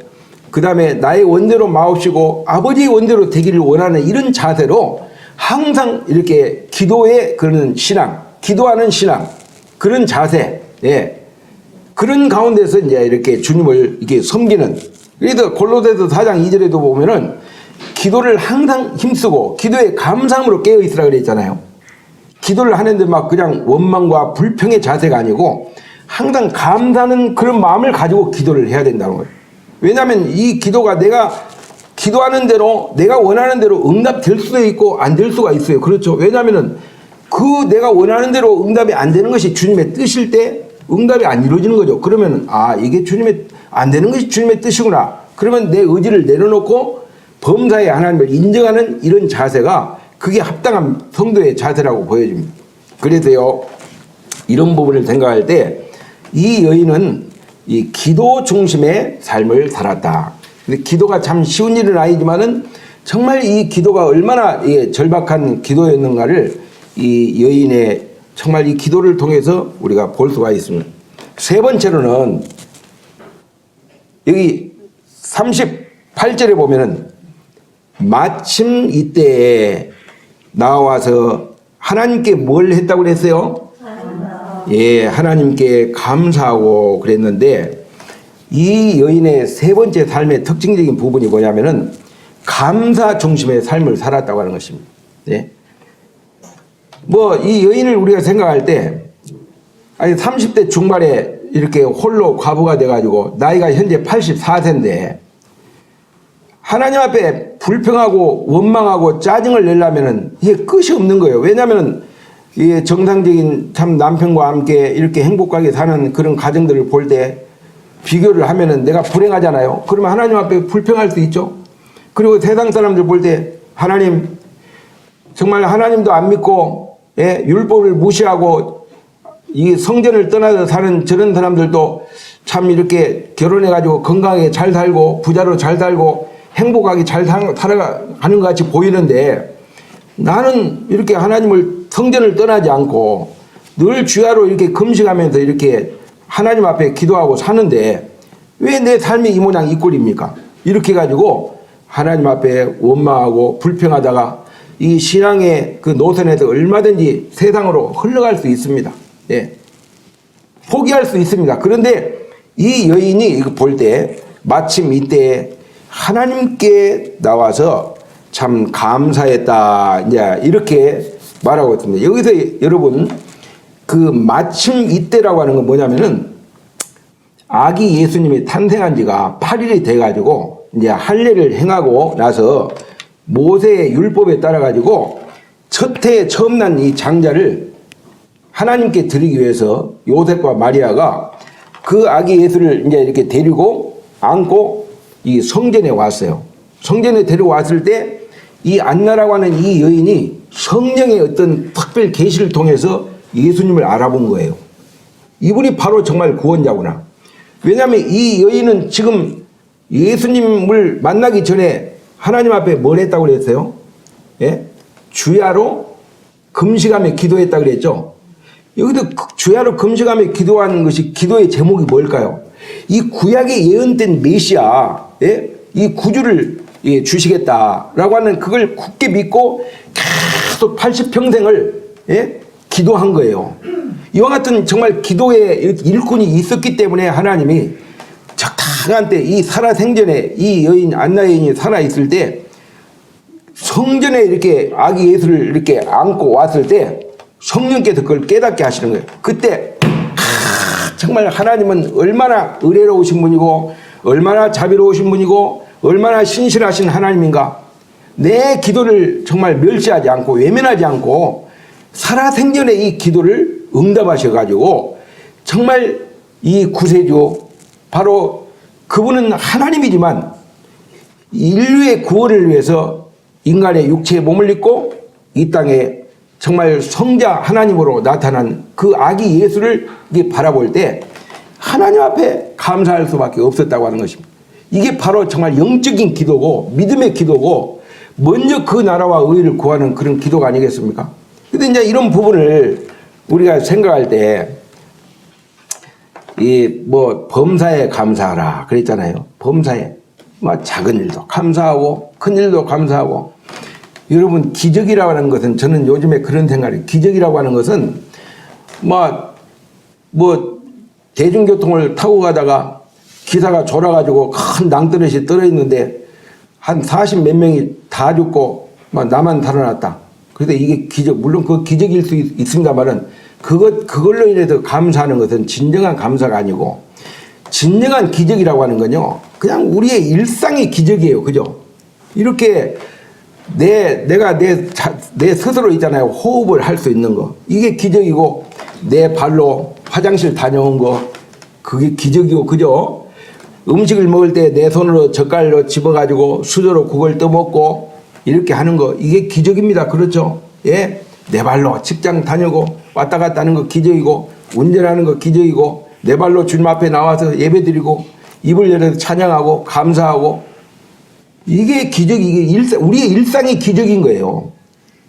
그 다음에 나의 원대로 마옵시고 아버지의 원대로 되기를 원하는 이런 자세로 항상 이렇게 기도의 그런 신앙, 기도하는 신앙, 그런 자세, 예. 그런 가운데서 이제 이렇게 주님을 이렇게 섬기는. 그래서 골로새서 4장 2절에도 보면은 기도를 항상 힘쓰고 기도의 감사함으로 깨어 있으라 그랬잖아요. 기도를 하는데 막 그냥 원망과 불평의 자세가 아니고 항상 감사하는 그런 마음을 가지고 기도를 해야 된다는 거예요. 왜냐하면 이 기도가 내가 기도하는 대로 내가 원하는 대로 응답될 수도 있고 안 될 수가 있어요. 그렇죠. 왜냐하면 내가 원하는 대로 응답이 안 되는 것이 주님의 뜻일 때 응답이 안 이루어지는 거죠. 그러면 이게 안 되는 것이 주님의 뜻이구나. 그러면 내 의지를 내려놓고 범사의 하나님을 인정하는 이런 자세가 그게 합당한 성도의 자세라고 보여집니다. 그래서요 이런 부분을 생각할 때 이 여인은 이 기도 중심의 삶을 살았다. 근데 기도가 참 쉬운 일은 아니지만은 정말 이 기도가 얼마나 절박한 기도였는가를 이 여인의 정말 이 기도를 통해서 우리가 볼 수가 있습니다. 세 번째로는 여기 38절에 보면은 마침 이때에 나와서 하나님께 뭘 했다고 그랬어요? 예, 하나님께 감사하고 그랬는데 이 여인의 세 번째 삶의 특징적인 부분이 뭐냐면은 감사 중심의 삶을 살았다고 하는 것입니다. 예. 뭐 이 여인을 우리가 생각할 때 아니 30대 중반에 이렇게 홀로 과부가 돼가지고 나이가 현재 84세인데 하나님 앞에 불평하고 원망하고 짜증을 내려면은 이게 끝이 없는 거예요. 왜냐하면 이 정상적인 참 남편과 함께 이렇게 행복하게 사는 그런 가정들을 볼 때 비교를 하면은 내가 불행하잖아요. 그러면 하나님 앞에 불평할 수 있죠. 그리고 세상 사람들 볼 때 하나님 정말 하나님도 안 믿고 예, 율법을 무시하고 이 성전을 떠나서 사는 저런 사람들도 참 이렇게 결혼해가지고 건강하게 잘 살고 부자로 잘 살고 행복하게 잘 살아가는 것 같이 보이는데 나는 이렇게 하나님을 성전을 떠나지 않고 늘 주야로 이렇게 금식하면서 이렇게 하나님 앞에 기도하고 사는데 왜 내 삶이 이 모양 이 꼴입니까? 이렇게 해가지고 하나님 앞에 원망하고 불평하다가 이 신앙의 그 노선에서 얼마든지 세상으로 흘러갈 수 있습니다. 예. 포기할 수 있습니다. 그런데 이 여인이 이거 볼 때 마침 이때 하나님께 나와서 참 감사했다. 이제 이렇게 말하고 있습니다. 여기서 여러분 그 마침 이때라고 하는 건 뭐냐면은 아기 예수님이 탄생한 지가 8일이 돼가지고 이제 할례를 행하고 나서 모세의 율법에 따라 가지고 첫 해에 처음 난 이 장자를 하나님께 드리기 위해서 요셉과 마리아가 그 아기 예수를 이제 이렇게 데리고 안고 이 성전에 왔어요. 성전에 데려왔을 때 이 안나라고 하는 이 여인이 성령의 어떤 특별 계시를 통해서 예수님을 알아본 거예요. 이분이 바로 정말 구원자구나. 왜냐하면 이 여인은 지금 예수님을 만나기 전에 하나님 앞에 뭘 했다고 그랬어요? 예? 주야로 금식하며 기도했다고 그랬죠? 여기도 주야로 금식하며 기도하는 것이 기도의 제목이 뭘까요? 이 구약에 예언된 메시아, 예? 이 구주를 예, 주시겠다라고 하는 그걸 굳게 믿고 계속 80평생을 예? 기도한 거예요. 이와 같은 정말 기도의 일꾼이 있었기 때문에 하나님이 적당한 때 이 살아생전에 이 여인 안나 여인이 살아있을 때 성전에 이렇게 아기 예수를 이렇게 안고 왔을 때 성령께서 그걸 깨닫게 하시는 거예요. 그때 정말 하나님은 얼마나 의뢰로우신 분이고 얼마나 자비로우신 분이고 얼마나 신실하신 하나님인가. 내 기도를 정말 멸시하지 않고 외면하지 않고 살아생전에 이 기도를 응답하셔가지고 정말 이 구세주 바로 그분은 하나님이지만 인류의 구원을 위해서 인간의 육체의 몸을 입고 이 땅에 정말 성자 하나님으로 나타난 그 아기 예수를 바라볼 때 하나님 앞에 감사할 수밖에 없었다고 하는 것입니다. 이게 바로 정말 영적인 기도고 믿음의 기도고 먼저 그 나라와 의를 구하는 그런 기도가 아니겠습니까? 근데 이제 이런 부분을 우리가 생각할 때 이 뭐 범사에 감사하라 그랬잖아요. 범사에 뭐 작은 일도 감사하고 큰 일도 감사하고. 여러분 기적이라고 하는 것은 저는 요즘에 그런 생각이 기적이라고 하는 것은 뭐 대중교통을 타고 가다가 기사가 졸아가지고 큰 낭떠러시 떨어있는데 한 40 몇 명이 다 죽고 나만 살아났다. 그래서 이게 기적, 물론 그 기적일 수 있습니다만은 그걸로 인해서 감사하는 것은 진정한 감사가 아니고 진정한 기적이라고 하는 건요. 그냥 우리의 일상의 기적이에요. 그죠? 이렇게 내가 내 스스로 있잖아요. 호흡을 할 수 있는 거. 이게 기적이고 내 발로 화장실 다녀온 거. 그게 기적이고, 그죠? 음식을 먹을 때 내 손으로 젓갈로 집어가지고 수저로 국을 떠먹고 이렇게 하는 거. 이게 기적입니다. 그렇죠? 예? 내 발로 직장 다니고 왔다 갔다 하는 거 기적이고 운전하는 거 기적이고 내 발로 주님 앞에 나와서 예배드리고 입을 열어서 찬양하고 감사하고 이게 기적이 이게 우리의 일상이 기적인 거예요.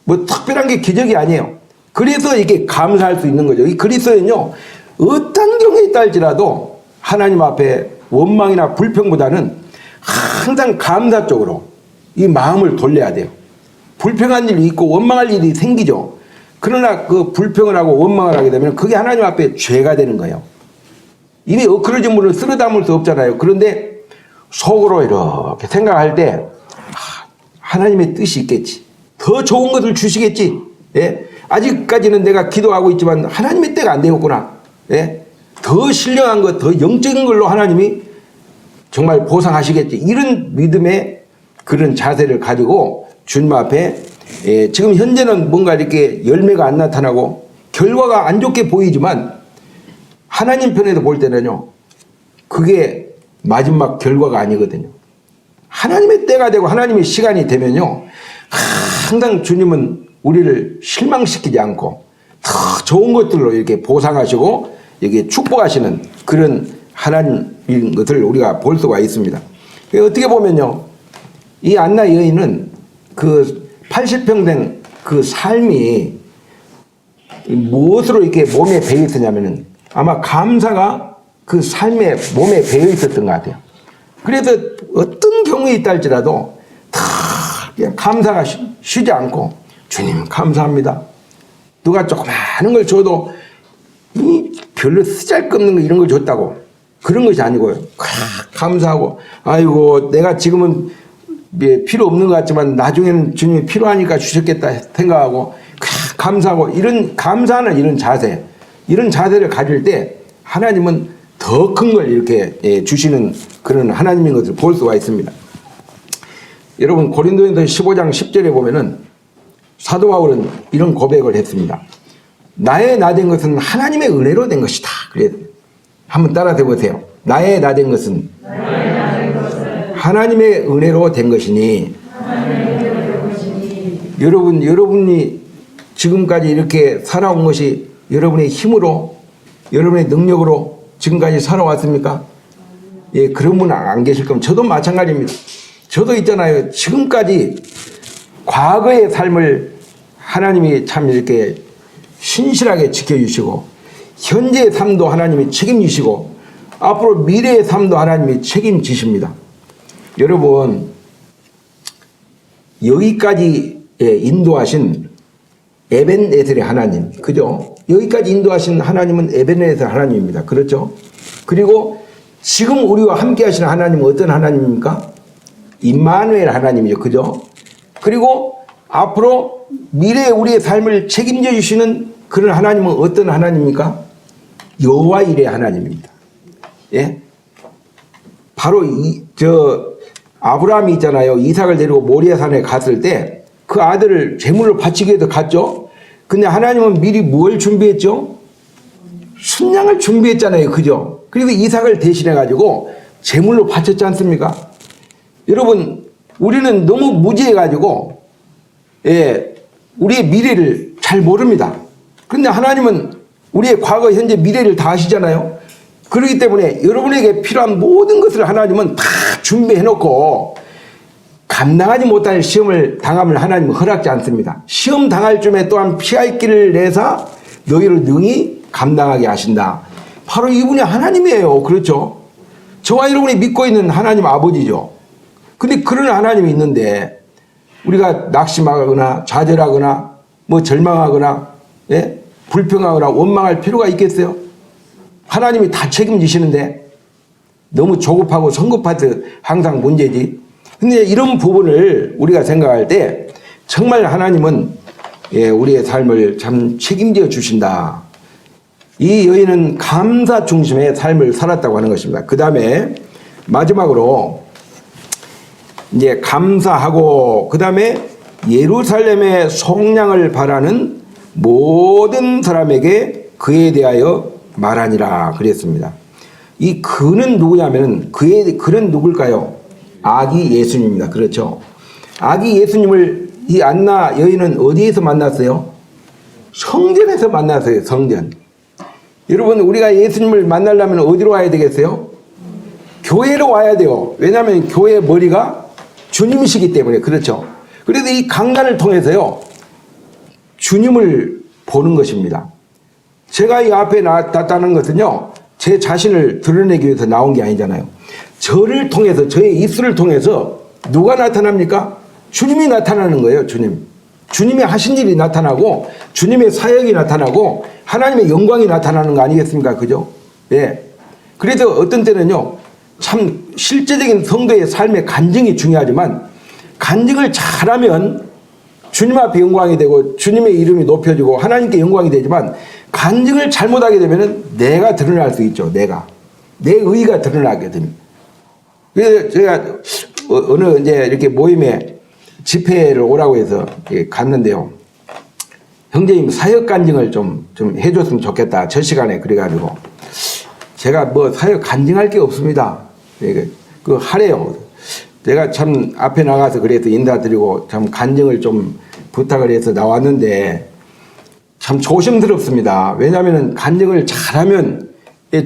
뭐 특별한 게 기적이 아니에요. 그래서 이게 감사할 수 있는 거죠. 이 그리스도는요 어떤 경우에 있다 할지라도 하나님 앞에 원망이나 불평보다는 항상 감사 쪽으로 이 마음을 돌려야 돼요. 불평한 일이 있고 원망할 일이 생기죠. 그러나 그 불평을 하고 원망을 하게 되면 그게 하나님 앞에 죄가 되는 거예요. 이미 엇그러진 물을 쓸어 담을 수 없잖아요. 그런데 속으로 이렇게 생각할 때 하나님의 뜻이 있겠지. 더 좋은 것을 주시겠지. 예? 아직까지는 내가 기도하고 있지만 하나님의 때가 안 되었구나. 예? 더 신령한 것, 더 영적인 걸로 하나님이 정말 보상하시겠지. 이런 믿음의 그런 자세를 가지고 주님 앞에 지금 현재는 뭔가 이렇게 열매가 안 나타나고 결과가 안 좋게 보이지만 하나님 편에서 볼 때는요, 그게 마지막 결과가 아니거든요. 하나님의 때가 되고 하나님의 시간이 되면요, 항상 주님은 우리를 실망시키지 않고 더 좋은 것들로 이렇게 보상하시고 이렇게 축복하시는 그런 하나님인 것을 우리가 볼 수가 있습니다. 어떻게 보면요, 이 안나 여인은 그 80평 된 그 삶이 무엇으로 이렇게 몸에 배어 있었냐면은 아마 감사가 그 삶에 몸에 배어 있었던 것 같아요. 그래서 어떤 경우에 있다 할지라도 다 그냥 감사가 쉬지 않고 주님 감사합니다. 누가 조그마한 걸 줘도 별로 쓰잘데없는 거 이런 걸 줬다고 그런 것이 아니고요. 감사하고 아이고 내가 지금은 필요 없는 것 같지만 나중에는 주님이 필요하니까 주셨겠다 생각하고 감사하고 이런 감사하는 이런 자세, 이런 자세를 가질 때 하나님은 더 큰 걸 이렇게 주시는 그런 하나님인 것을 볼 수가 있습니다. 여러분 고린도전서 15장 10절에 보면은 사도 바울은 이런 고백을 했습니다. 나의 나 된 것은 하나님의 은혜로 된 것이다. 그래 한번 따라해 보세요. 나의 나 된 것은 하나님의 은혜로 된 것이니. 여러분이 지금까지 이렇게 살아온 것이 여러분의 힘으로, 여러분의 능력으로 지금까지 살아왔습니까? 예, 그런 분은 안 계실 겁니다. 저도 마찬가지입니다. 저도 있잖아요. 지금까지 과거의 삶을 하나님이 참 이렇게 신실하게 지켜주시고, 현재의 삶도 하나님이 책임지시고, 앞으로 미래의 삶도 하나님이 책임지십니다. 여러분, 여기까지 인도하신 에벤에셀의 하나님, 그죠? 여기까지 인도하신 하나님은 에벤에셀 하나님입니다. 그렇죠? 그리고 지금 우리와 함께 하시는 하나님은 어떤 하나님입니까? 임마누엘 하나님이죠. 그죠? 그리고 앞으로 미래의 우리의 삶을 책임져 주시는 그런 하나님은 어떤 하나님입니까? 여호와 일의 하나님입니다. 예? 바로 아브라함이 있잖아요. 이삭을 데리고 모리아산에 갔을 때 그 아들을 제물로 바치기 위해서 갔죠. 근데 하나님은 미리 뭘 준비했죠? 순양을 준비했잖아요. 그죠? 그래서 이삭을 대신해 가지고 제물로 바쳤지 않습니까? 여러분, 우리는 너무 무지해 가지고 우리의 미래를 잘 모릅니다. 그런데 하나님은 우리의 과거, 현재, 미래를 다 아시잖아요. 그렇기 때문에 여러분에게 필요한 모든 것을 하나님은 다 준비해 놓고 감당하지 못할 시험을 당함을 하나님은 허락지 않습니다. 시험 당할 쯤에 또한 피할 길을 내사 너희를 능히 감당하게 하신다. 바로 이분이 하나님이에요. 그렇죠? 저와 여러분이 믿고 있는 하나님 아버지죠. 근데 그런 하나님이 있는데 우리가 낙심하거나 좌절하거나 뭐 절망하거나 불평하거나 원망할 필요가 있겠어요? 하나님이 다 책임지시는데 너무 조급하고 성급해서 항상 문제지. 근데 이런 부분을 우리가 생각할 때 정말 하나님은 우리의 삶을 참 책임져 주신다. 이 여인은 감사 중심의 삶을 살았다고 하는 것입니다. 그 다음에 마지막으로 이제 감사하고 그 다음에 예루살렘의 속량을 바라는 모든 사람에게 그에 대하여 말하니라 그랬습니다. 이 그는 누구냐면 그는 누굴까요? 아기 예수님입니다. 그렇죠? 아기 예수님을 이 안나 여인은 어디에서 만났어요? 성전에서 만났어요. 성전. 여러분 우리가 예수님을 만나려면 어디로 와야 되겠어요? 교회로 와야 돼요. 왜냐하면 교회의 머리가 주님이시기 때문에. 그렇죠? 그래서 이 강단을 통해서요 주님을 보는 것입니다. 제가 이 앞에 나타나는 것은요 제 자신을 드러내기 위해서 나온 게 아니잖아요. 저를 통해서, 저의 입술을 통해서 누가 나타납니까? 주님이 나타나는 거예요. 주님이 하신 일이 나타나고 주님의 사역이 나타나고 하나님의 영광이 나타나는 거 아니겠습니까? 그죠? 예. 그래서 어떤 때는요 참 실제적인 성도의 삶의 간증이 중요하지만 간증을 잘하면 주님 앞에 영광이 되고 주님의 이름이 높여지고 하나님께 영광이 되지만 간증을 잘못하게 되면 내가 드러날 수 있죠. 내 의가 드러나게 됩니다. 그래서 제가 어느 이제 이렇게 모임에 집회를 오라고 해서 갔는데요. 형제님 사역 간증을 좀 해줬으면 좋겠다. 저 시간에 그래가지고 제가 뭐 사역 간증할 게 없습니다. 그 하래요. 제가 참 앞에 나가서 그래서 인사드리고 참 간증을 좀 부탁을 해서 나왔는데 참 조심스럽습니다. 왜냐하면 간증을 잘하면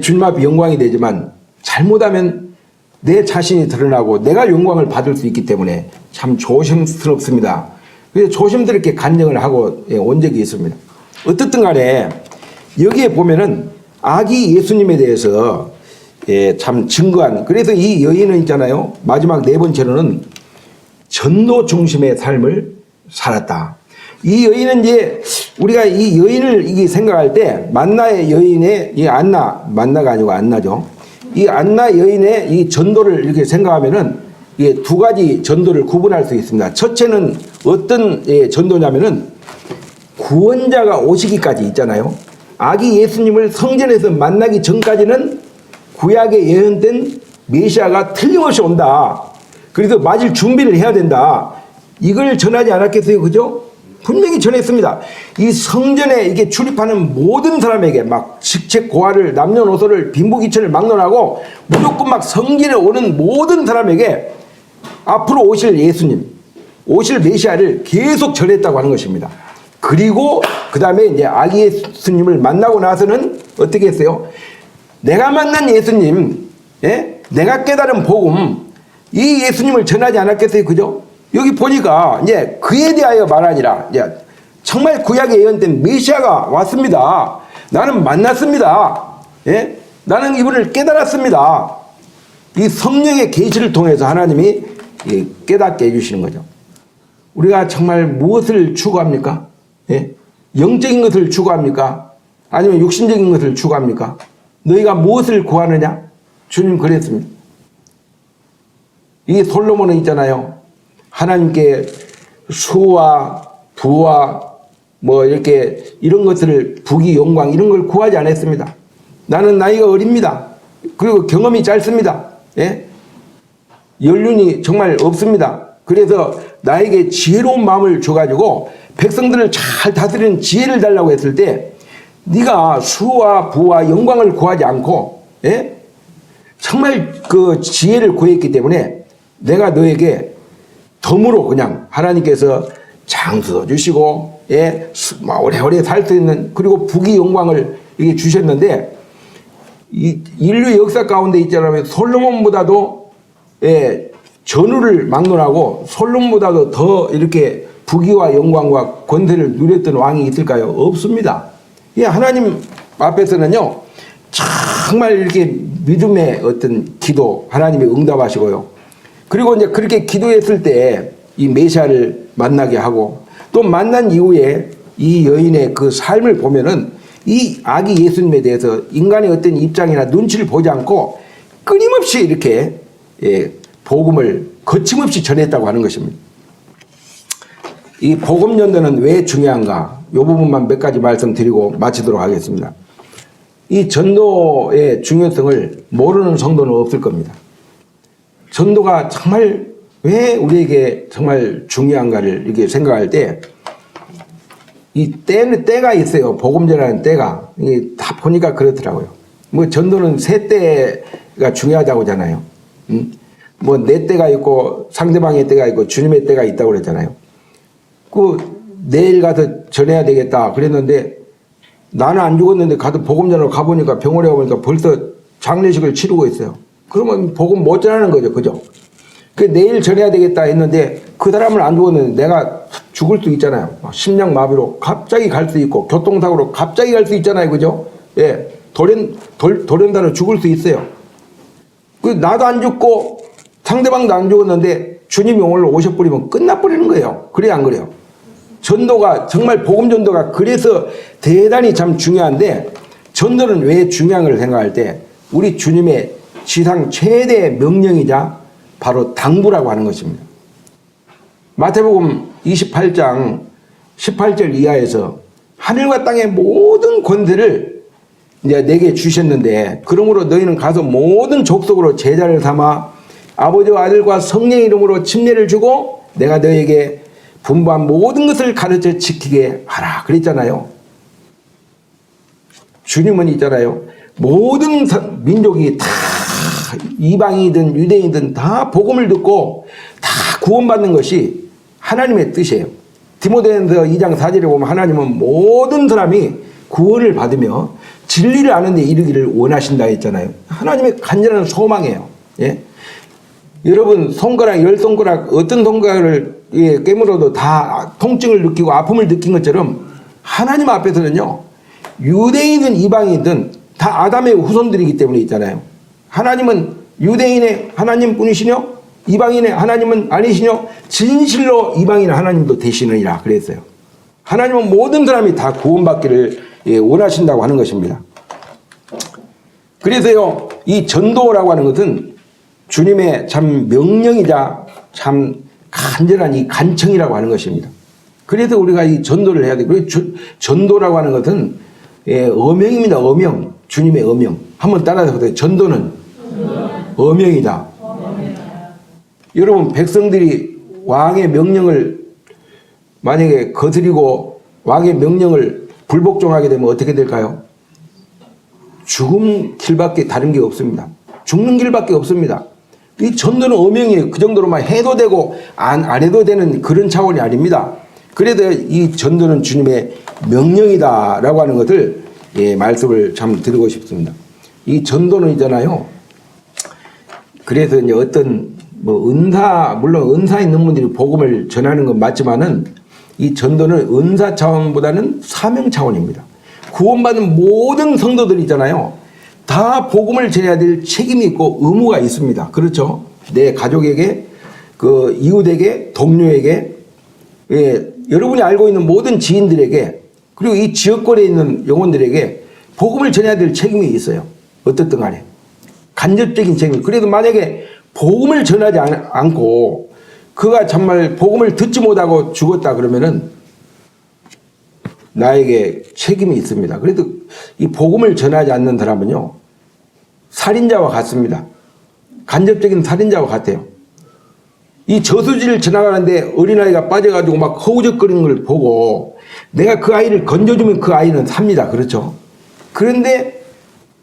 주님 앞에 영광이 되지만 잘못하면 내 자신이 드러나고 내가 영광을 받을 수 있기 때문에 참 조심스럽습니다. 그래서 조심스럽게 간증을 하고 온 적이 있습니다. 어떻든 간에 여기에 보면은 아기 예수님에 대해서 참 증거한, 그래서 이 여인은 있잖아요. 마지막 네 번째로는 전도 중심의 삶을 살았다. 이 여인은 이제 우리가 이 여인을 이게 생각할 때 만나의 여인의 이 만나가 아니고 안나죠. 이 안나 여인의 이 전도를 이렇게 생각하면은 이게 두 가지 전도를 구분할 수 있습니다. 첫째는 어떤 전도냐면은 구원자가 오시기까지 있잖아요. 아기 예수님을 성전에서 만나기 전까지는 구약에 예언된 메시아가 틀림없이 온다. 그래서 맞을 준비를 해야 된다. 이걸 전하지 않았겠어요? 그죠? 분명히 전했습니다. 이 성전에 이게 출입하는 모든 사람에게 막 직책 고하를 남녀노소를 빈부귀천을 막론하고 무조건 막 성전에 오는 모든 사람에게 앞으로 오실 예수님, 오실 메시아를 계속 전했다고 하는 것입니다. 그리고 그 다음에 이제 아기 예수님을 만나고 나서는 어떻게 했어요? 내가 만난 예수님, 내가 깨달은 복음, 이 예수님을 전하지 않았겠어요? 그죠? 여기 보니까 이제 그에 대하여 말하니라. 이제 정말 구약에 예언된 메시아가 왔습니다. 나는 만났습니다. 나는 이분을 깨달았습니다. 이 성령의 계시를 통해서 하나님이 깨닫게 해주시는 거죠. 우리가 정말 무엇을 추구합니까? 영적인 것을 추구합니까? 아니면 육신적인 것을 추구합니까? 너희가 무엇을 구하느냐? 주님 그랬습니다. 이 솔로몬은 있잖아요. 하나님께 수와 부와 뭐 이렇게 이런 것들을 부귀 영광 이런 걸 구하지 않았습니다. 나는 나이가 어립니다. 그리고 경험이 짧습니다. 연륜이 정말 없습니다. 그래서 나에게 지혜로운 마음을 줘가지고 백성들을 잘 다스리는 지혜를 달라고 했을 때 네가 수와 부와 영광을 구하지 않고 정말 그 지혜를 구했기 때문에 내가 너에게 덤으로 그냥 하나님께서 장수도 주시고 오래오래 살 수 있는 그리고 부귀 영광을 이게 주셨는데 이 인류 역사 가운데 있잖아요. 솔로몬보다도 전우를 막론하고 솔로몬보다도 더 이렇게 부귀와 영광과 권세를 누렸던 왕이 있을까요? 없습니다. 하나님 앞에서는요 정말 이렇게 믿음의 어떤 기도 하나님이 응답하시고요. 그리고 이제 그렇게 기도했을 때 이 메시아를 만나게 하고 또 만난 이후에 이 여인의 그 삶을 보면은 이 아기 예수님에 대해서 인간의 어떤 입장이나 눈치를 보지 않고 끊임없이 이렇게 복음을 거침없이 전했다고 하는 것입니다. 이 복음 전도는 왜 중요한가? 이 부분만 몇 가지 말씀드리고 마치도록 하겠습니다. 이 전도의 중요성을 모르는 성도는 없을 겁니다. 전도가 정말 왜 우리에게 정말 중요한가를 이렇게 생각할 때 이 때가 있어요. 복음 전하는 때가. 다 보니까 그렇더라고요. 뭐 전도는 세 때가 중요하다고 하잖아요. 뭐 내 때가 있고 상대방의 때가 있고 주님의 때가 있다고 그랬잖아요. 내일 가서 전해야 되겠다 그랬는데 나는 안 죽었는데 가서 복음 전하러 가보니까 병원에 가보니까 벌써 장례식을 치르고 있어요. 그러면 복음 못 전하는 거죠. 그죠? 내일 전해야 되겠다 했는데 그 사람은 안 죽었는데 내가 죽을 수 있잖아요. 심장마비로 갑자기 갈 수 있고 교통사고로 갑자기 갈 수 있잖아요. 그죠? 돌연사로 죽을 수 있어요. 나도 안 죽고 상대방도 안 죽었는데 주님이 오늘 오셔버리면 끝나버리는 거예요. 그래요, 안 그래요? 전도가 정말 복음 전도가 그래서 대단히 참 중요한데 전도는 왜 중요한 걸 생각할 때 우리 주님의 지상 최대 명령이자 바로 당부라고 하는 것입니다. 마태복음 28장 18절 이하에서 하늘과 땅의 모든 권세를 이제 내게 주셨는데 그러므로 너희는 가서 모든 족속으로 제자를 삼아 아버지와 아들과 성령의 이름으로 침례를 주고 내가 너희에게 분부한 모든 것을 가르쳐 지키게 하라 그랬잖아요. 주님은 있잖아요. 모든 민족이 다 이방이든 유대인이든 다 복음을 듣고 다 구원받는 것이 하나님의 뜻이에요. 디모데전서 2장 4절에 보면 하나님은 모든 사람이 구원을 받으며 진리를 아는 데 이르기를 원하신다 했잖아요. 하나님의 간절한 소망이에요. 예? 여러분 손가락 10손가락 어떤 손가락을 깨물어도 다 통증을 느끼고 아픔을 느낀 것처럼 하나님 앞에서는요. 유대인이든 이방이든 다 아담의 후손들이기 때문에 있잖아요. 하나님은 유대인의 하나님 뿐이시뇨 이방인의 하나님은 아니시뇨 진실로 이방인의 하나님도 되시느니라 그랬어요. 하나님은 모든 사람이 다 구원받기를 원하신다고 하는 것입니다. 그래서요 이 전도라고 하는 것은 주님의 참 명령이자 참 간절한 이 간청이라고 하는 것입니다. 그래서 우리가 이 전도를 해야 돼요. 전도라고 하는 것은 어명입니다. 어명. 주님의 어명. 한번 따라서 보세요. 전도는 어명이다. 여러분 백성들이 왕의 명령을 만약에 거스리고 왕의 명령을 불복종하게 되면 어떻게 될까요? 죽음 길밖에 다른 게 없습니다. 죽는 길밖에 없습니다. 이 전도는 어명이에요. 그 정도로만 해도 되고 안 해도 되는 그런 차원이 아닙니다. 그래도 이 전도는 주님의 명령이다라고 하는 것을 말씀을 참 드리고 싶습니다. 이 전도는 있잖아요. 그래서 이제 어떤 은사 물론 은사 있는 분들이 복음을 전하는 건 맞지만은 이 전도는 은사 차원보다는 사명 차원입니다. 구원받은 모든 성도들 있잖아요. 다 복음을 전해야 될 책임이 있고 의무가 있습니다. 그렇죠? 내 가족에게 그 이웃에게 동료에게 여러분이 알고 있는 모든 지인들에게 그리고 이 지역거리에 있는 영혼들에게 복음을 전해야 될 책임이 있어요. 어떻든 간에 간접적인 책임. 그래도 만약에 복음을 전하지 않고 그가 정말 복음을 듣지 못하고 죽었다 그러면은 나에게 책임이 있습니다. 그래도 이 복음을 전하지 않는 사람은요 살인자와 같습니다. 간접적인 살인자와 같아요. 이 저수지를 지나가는데 어린아이가 빠져가지고 막 허우적거리는 걸 보고 내가 그 아이를 건져주면 그 아이는 삽니다. 그렇죠? 그런데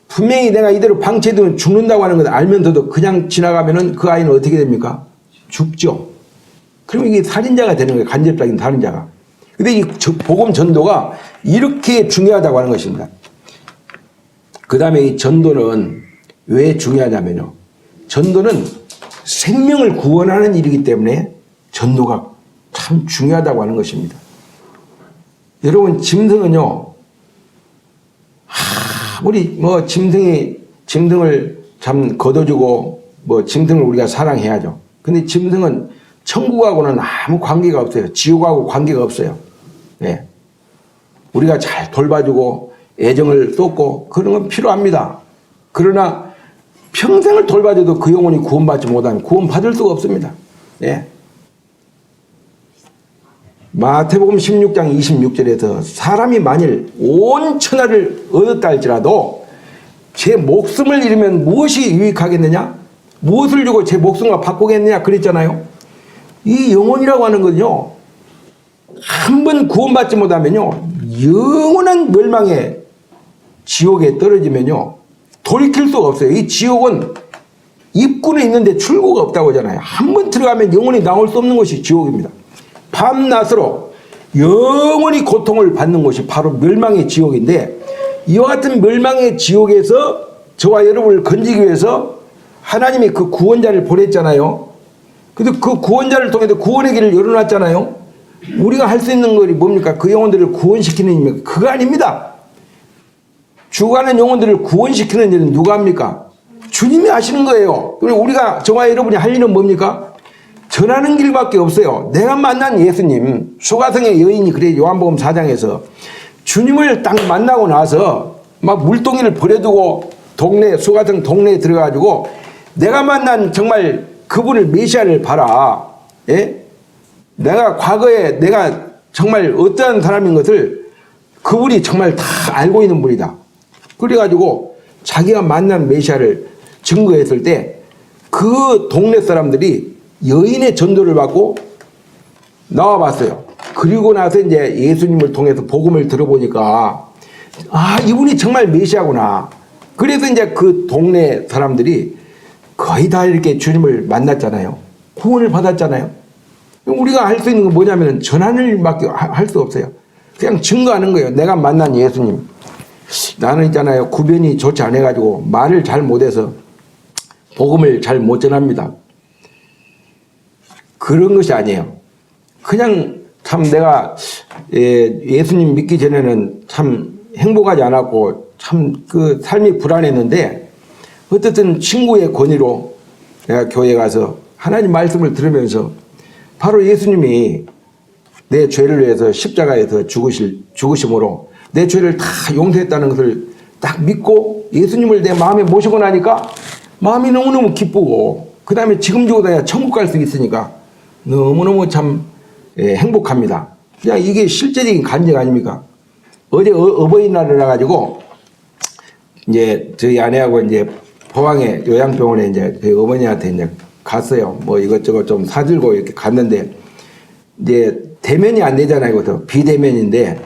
분명히 내가 이대로 방치해두면 죽는다고 하는 걸 알면서도 그냥 지나가면은 그 아이는 어떻게 됩니까? 죽죠. 그러면 이게 살인자가 되는 거예요. 간접적인 살인자가. 근데 이 복음 전도가 이렇게 중요하다고 하는 것입니다. 그 다음에 이 전도는 왜 중요하냐면요. 전도는 생명을 구원하는 일이기 때문에 전도가 참 중요하다고 하는 것입니다. 여러분 짐승은요. 우리 짐승을 참 걷어주고 짐승을 우리가 사랑해야죠. 근데 짐승은 천국하고는 아무 관계가 없어요. 지옥하고 관계가 없어요. 네. 우리가 잘 돌봐주고 애정을 쏟고 그런 건 필요합니다. 그러나 평생을 돌봐줘도 그 영혼이 구원받지 못하면 구원받을 수가 없습니다. 네. 마태복음 16장 26절에서 사람이 만일 온 천하를 얻었다 할지라도 제 목숨을 잃으면 무엇이 유익하겠느냐? 무엇을 주고 제 목숨과 바꾸겠느냐? 그랬잖아요. 이 영혼이라고 하는 건요. 한 번 구원받지 못하면요. 영원한 멸망의 지옥에 떨어지면요. 돌이킬 수가 없어요. 이 지옥은 입구는 있는데 출구가 없다고 하잖아요. 한 번 들어가면 영원히 나올 수 없는 것이 지옥입니다. 밤낮으로 영원히 고통을 받는 것이 바로 멸망의 지옥인데 이와 같은 멸망의 지옥에서 저와 여러분을 건지기 위해서 하나님이 그 구원자를 보냈잖아요. 근데 그 구원자를 통해서 구원의 길을 열어놨잖아요. 우리가 할 수 있는 것이 뭡니까? 그 영혼들을 구원시키는 일입니까? 그거 아닙니다. 죽어가는 영혼들을 구원시키는 일은 누가 합니까? 주님이 하시는 거예요. 그리고 우리가 저와 여러분이 할 일은 뭡니까? 전하는 길밖에 없어요. 내가 만난 예수님, 수가성의 여인이 그래 요한복음 4장에서 주님을 딱 만나고 나서 막 물동이를 버려두고 수가성 동네에 들어가지고 내가 만난 정말 그분을 메시아를 봐라. 예? 내가 과거에 내가 정말 어떠한 사람인 것을 그분이 정말 다 알고 있는 분이다. 그래가지고 자기가 만난 메시아를 증거했을 때 그 동네 사람들이 여인의 전도를 받고 나와봤어요. 그리고 나서 이제 예수님을 통해서 복음을 들어보니까 아, 이분이 정말 메시아구나. 그래서 이제 그 동네 사람들이 거의 다 이렇게 주님을 만났잖아요. 구원을 받았잖아요. 우리가 할 수 있는 건 뭐냐면 전하는 일밖에 할 수 없어요. 그냥 증거하는 거예요. 내가 만난 예수님. 나는 있잖아요. 구변이 좋지 않아가지고 말을 잘 못해서 복음을 잘 못 전합니다. 그런 것이 아니에요. 그냥 참 내가 예수님 믿기 전에는 참 행복하지 않았고 참 그 삶이 불안했는데 어쨌든 친구의 권위로 내가 교회 가서 하나님 말씀을 들으면서 바로 예수님이 내 죄를 위해서 십자가에서 죽으심으로 내 죄를 다 용서했다는 것을 딱 믿고 예수님을 내 마음에 모시고 나니까 마음이 너무너무 기쁘고 그 다음에 지금 죽어야 천국 갈 수 있으니까 너무너무 참 행복합니다. 그냥 이게 실제적인 간증 아닙니까? 어제 어버이날을 해가지고 이제 저희 아내하고 이제 포항에 요양병원에 이제 저희 어머니한테 이제 갔어요. 뭐 이것저것 좀 사들고 이렇게 갔는데 이제 대면이 안 되잖아요. 그것도 비대면인데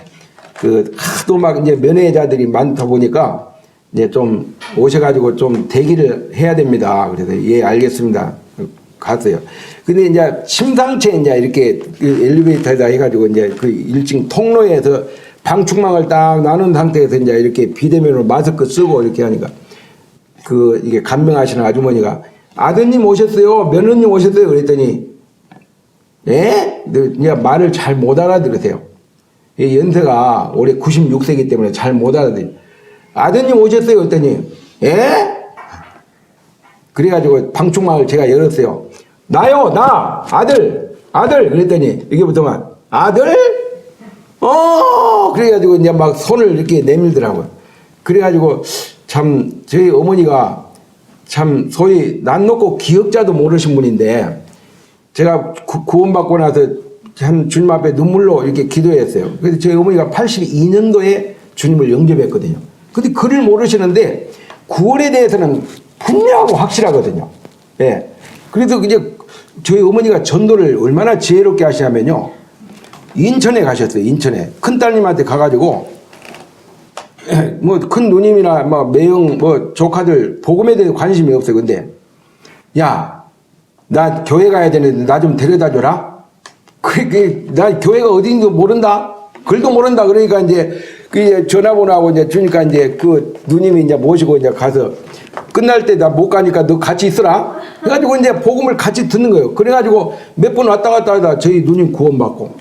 그 하도 막 이제 면회자들이 많다 보니까 이제 좀 오셔가지고 좀 대기를 해야 됩니다. 그래서 예 알겠습니다. 갔어요. 근데 이제 심상치 이제 이렇게 엘리베이터에다 해가지고 이제 그 1층 통로에서 방충망을 딱 나눈 상태에서 이제 이렇게 비대면으로 마스크 쓰고 이렇게 하니까 그 이게 간병하시는 아주머니가 아드님 오셨어요? 며느님 오셨어요? 그랬더니 예? 이제 말을 잘 못 알아들으세요. 연세가 올해 96세이기 때문에 잘 못 알아들어요. 아드님 오셨어요? 그랬더니 예? 그래가지고 방충망을 제가 열었어요. 나요, 나 아들 그랬더니 이게부터만 아들? 그래가지고 이제 막 손을 이렇게 내밀더라고요. 그래가지고 참 저희 어머니가 참 소위 난 놓고 기억자도 모르신 분인데 제가 구원받고 나서 참 주님 앞에 눈물로 이렇게 기도했어요. 그래서 저희 어머니가 82년도에 주님을 영접했거든요. 근데 그를 모르시는데 구원에 대해서는 분명하고 확실하거든요. 예. 그래서 이제 저희 어머니가 전도를 얼마나 지혜롭게 하시냐면요. 인천에 가셨어요. 인천에. 큰딸님한테 가가지고 뭐 큰 누님이나 뭐 매형 뭐 조카들 복음에 대해서 관심이 없어요. 근데 야, 나 교회 가야 되는데 나 좀 데려다 줘라. 나 교회가 어딘지도 모른다. 글도 모른다. 그러니까 이제 그 전화번호하고 이제 주니까 이제 그 누님이 이제 모시고 이제 가서 끝날 때 나 못 가니까 너 같이 있어라. 그래가지고 이제 복음을 같이 듣는 거예요. 그래가지고 몇 번 왔다 갔다 하다 저희 누님 구원받고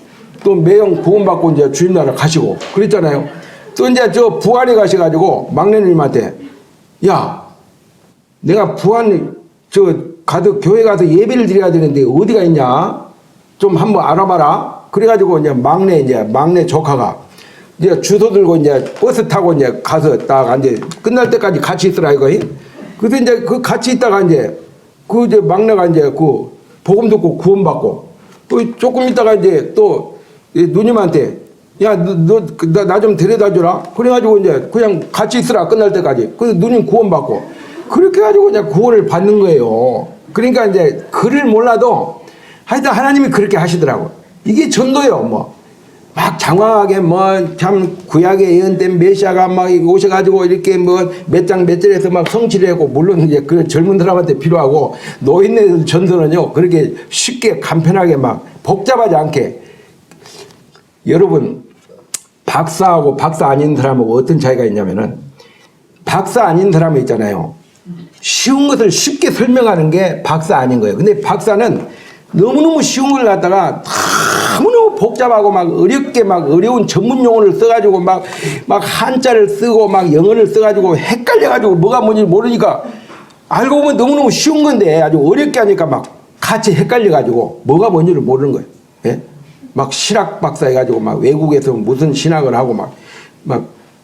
또 매형 구원받고 이제 주님 나라 가시고 그랬잖아요. 또 이제 저 부안에 가셔가지고 막내님한테 야, 내가 부안 가서 교회 가서 예배를 드려야 되는데 어디가 있냐? 좀 한번 알아봐라. 그래가지고 이제 막내 조카가 이제 주소 들고 이제 버스 타고 이제 가서 딱 이제 끝날 때까지 같이 있으라 이거. 그래서 이제 그 같이 있다가 이제 그 이제 막내가 이제 그 복음 듣고 구원받고 또 조금 있다가 이제 또 누님한테 야, 나 좀 데려다 주라. 그래가지고 이제 그냥 같이 있으라 끝날 때까지. 그래서 누님 구원받고 그렇게 해가지고 이제 구원을 받는 거예요. 그러니까 이제 글을 몰라도 하여튼 하나님이 그렇게 하시더라고. 이게 전도예요. 뭐 막 장황하게 뭐 참 구약의 예언된 메시아가 막 오셔가지고 이렇게 뭐 몇 장 몇 절에서 막 성취를 하고 물론 이제 그 젊은 사람한테 필요하고 노인네 전도는요 그렇게 쉽게 간편하게 막 복잡하지 않게. 여러분 박사하고 박사 아닌 사람하고 어떤 차이가 있냐면은 박사 아닌 사람이 있잖아요. 쉬운 것을 쉽게 설명하는 게 박사 아닌 거예요. 근데 박사는 너무너무 쉬운 걸 갖다가 너무너무 복잡하고 막 어렵게 막 어려운 전문 용어를 써가지고 막 한자를 쓰고 막 영어를 써가지고 헷갈려가지고 뭐가 뭔지 모르니까 알고 보면 너무너무 쉬운 건데 아주 어렵게 하니까 막 같이 헷갈려가지고 뭐가 뭔지를 모르는 거예요. 예? 막 신학 박사 해가지고 막 외국에서 무슨 신학을 하고 막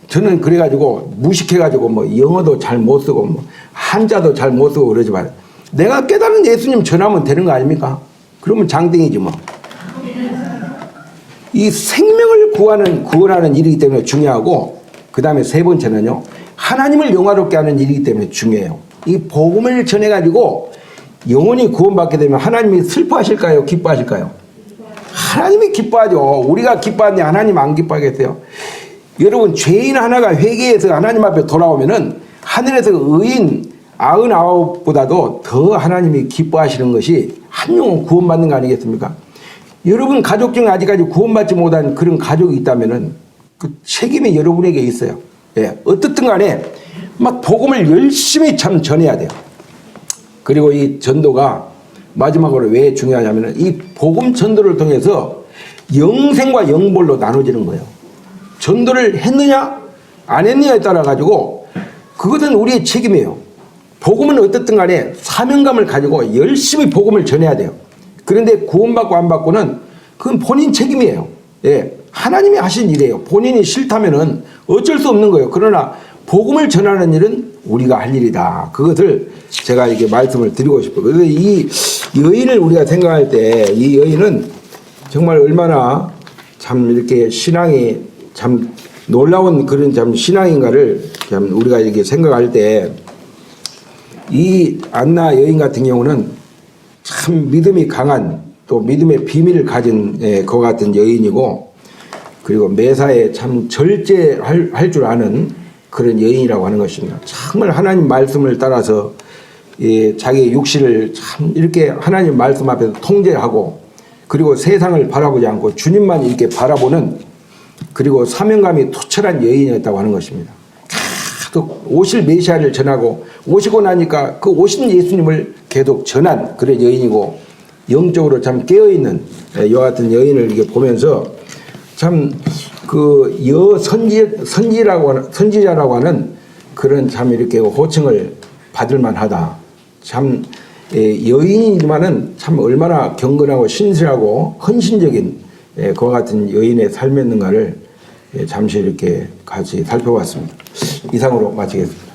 저는 그래가지고 무식해가지고 뭐 영어도 잘 못 쓰고 뭐 한자도 잘 못 쓰고 그러지만 내가 깨달은 예수님 전하면 되는 거 아닙니까? 그러면 장땡이지 뭐. 이 생명을 구원하는 일이기 때문에 중요하고, 그 다음에 세 번째는요, 하나님을 영화롭게 하는 일이기 때문에 중요해요. 이 복음을 전해가지고 영혼이 구원받게 되면 하나님이 슬퍼하실까요? 기뻐하실까요? 하나님이 기뻐하죠. 우리가 기뻐하는데 하나님 안 기뻐하겠어요? 여러분, 죄인 하나가 회개해서 하나님 앞에 돌아오면은 하늘에서 의인 99보다도 더 하나님이 기뻐하시는 것이 한 영혼 구원받는 거 아니겠습니까? 여러분 가족 중에 아직까지 구원받지 못한 그런 가족이 있다면은 그 책임이 여러분에게 있어요. 예, 어떻든 간에 막 복음을 열심히 참 전해야 돼요. 그리고 이 전도가 마지막으로 왜 중요하냐면은 이 복음 전도를 통해서 영생과 영벌로 나눠지는 거예요. 전도를 했느냐 안 했느냐에 따라 가지고 그것은 우리의 책임이에요. 복음은 어떻든 간에 사명감을 가지고 열심히 복음을 전해야 돼요. 그런데 구원받고 안 받고는 그건 본인 책임이에요. 예, 하나님이 하신 일이에요. 본인이 싫다면은 어쩔 수 없는 거예요. 그러나 복음을 전하는 일은 우리가 할 일이다. 그것을 제가 이렇게 말씀을 드리고 싶어요. 그래서 이 여인을 우리가 생각할 때 이 여인은 정말 얼마나 참 이렇게 신앙이 참 놀라운 그런 참 신앙인가를 참 우리가 이렇게 생각할 때 이 안나 여인 같은 경우는 참 믿음이 강한 또 믿음의 비밀을 가진 것 같은 여인이고, 그리고 매사에 참 절제할 줄 아는 그런 여인이라고 하는 것입니다. 정말 하나님 말씀을 따라서 자기의 육신을 참 이렇게 하나님 말씀 앞에서 통제하고, 그리고 세상을 바라보지 않고 주님만 이렇게 바라보는, 그리고 사명감이 투철한 여인이었다고 하는 것입니다. 계속 오실 메시아를 전하고, 오시고 나니까 그 오신 예수님을 계속 전한 그런 여인이고, 영적으로 참 깨어있는 이와 같은 여인을 이렇게 보면서 참 그 선지자라고 하는 그런 참 이렇게 호칭을 받을 만하다. 참 여인이지만은 참 얼마나 경건하고 신실하고 헌신적인 그와 같은 여인의 삶이었는가를 잠시 이렇게 같이 살펴봤습니다. 이상으로 마치겠습니다.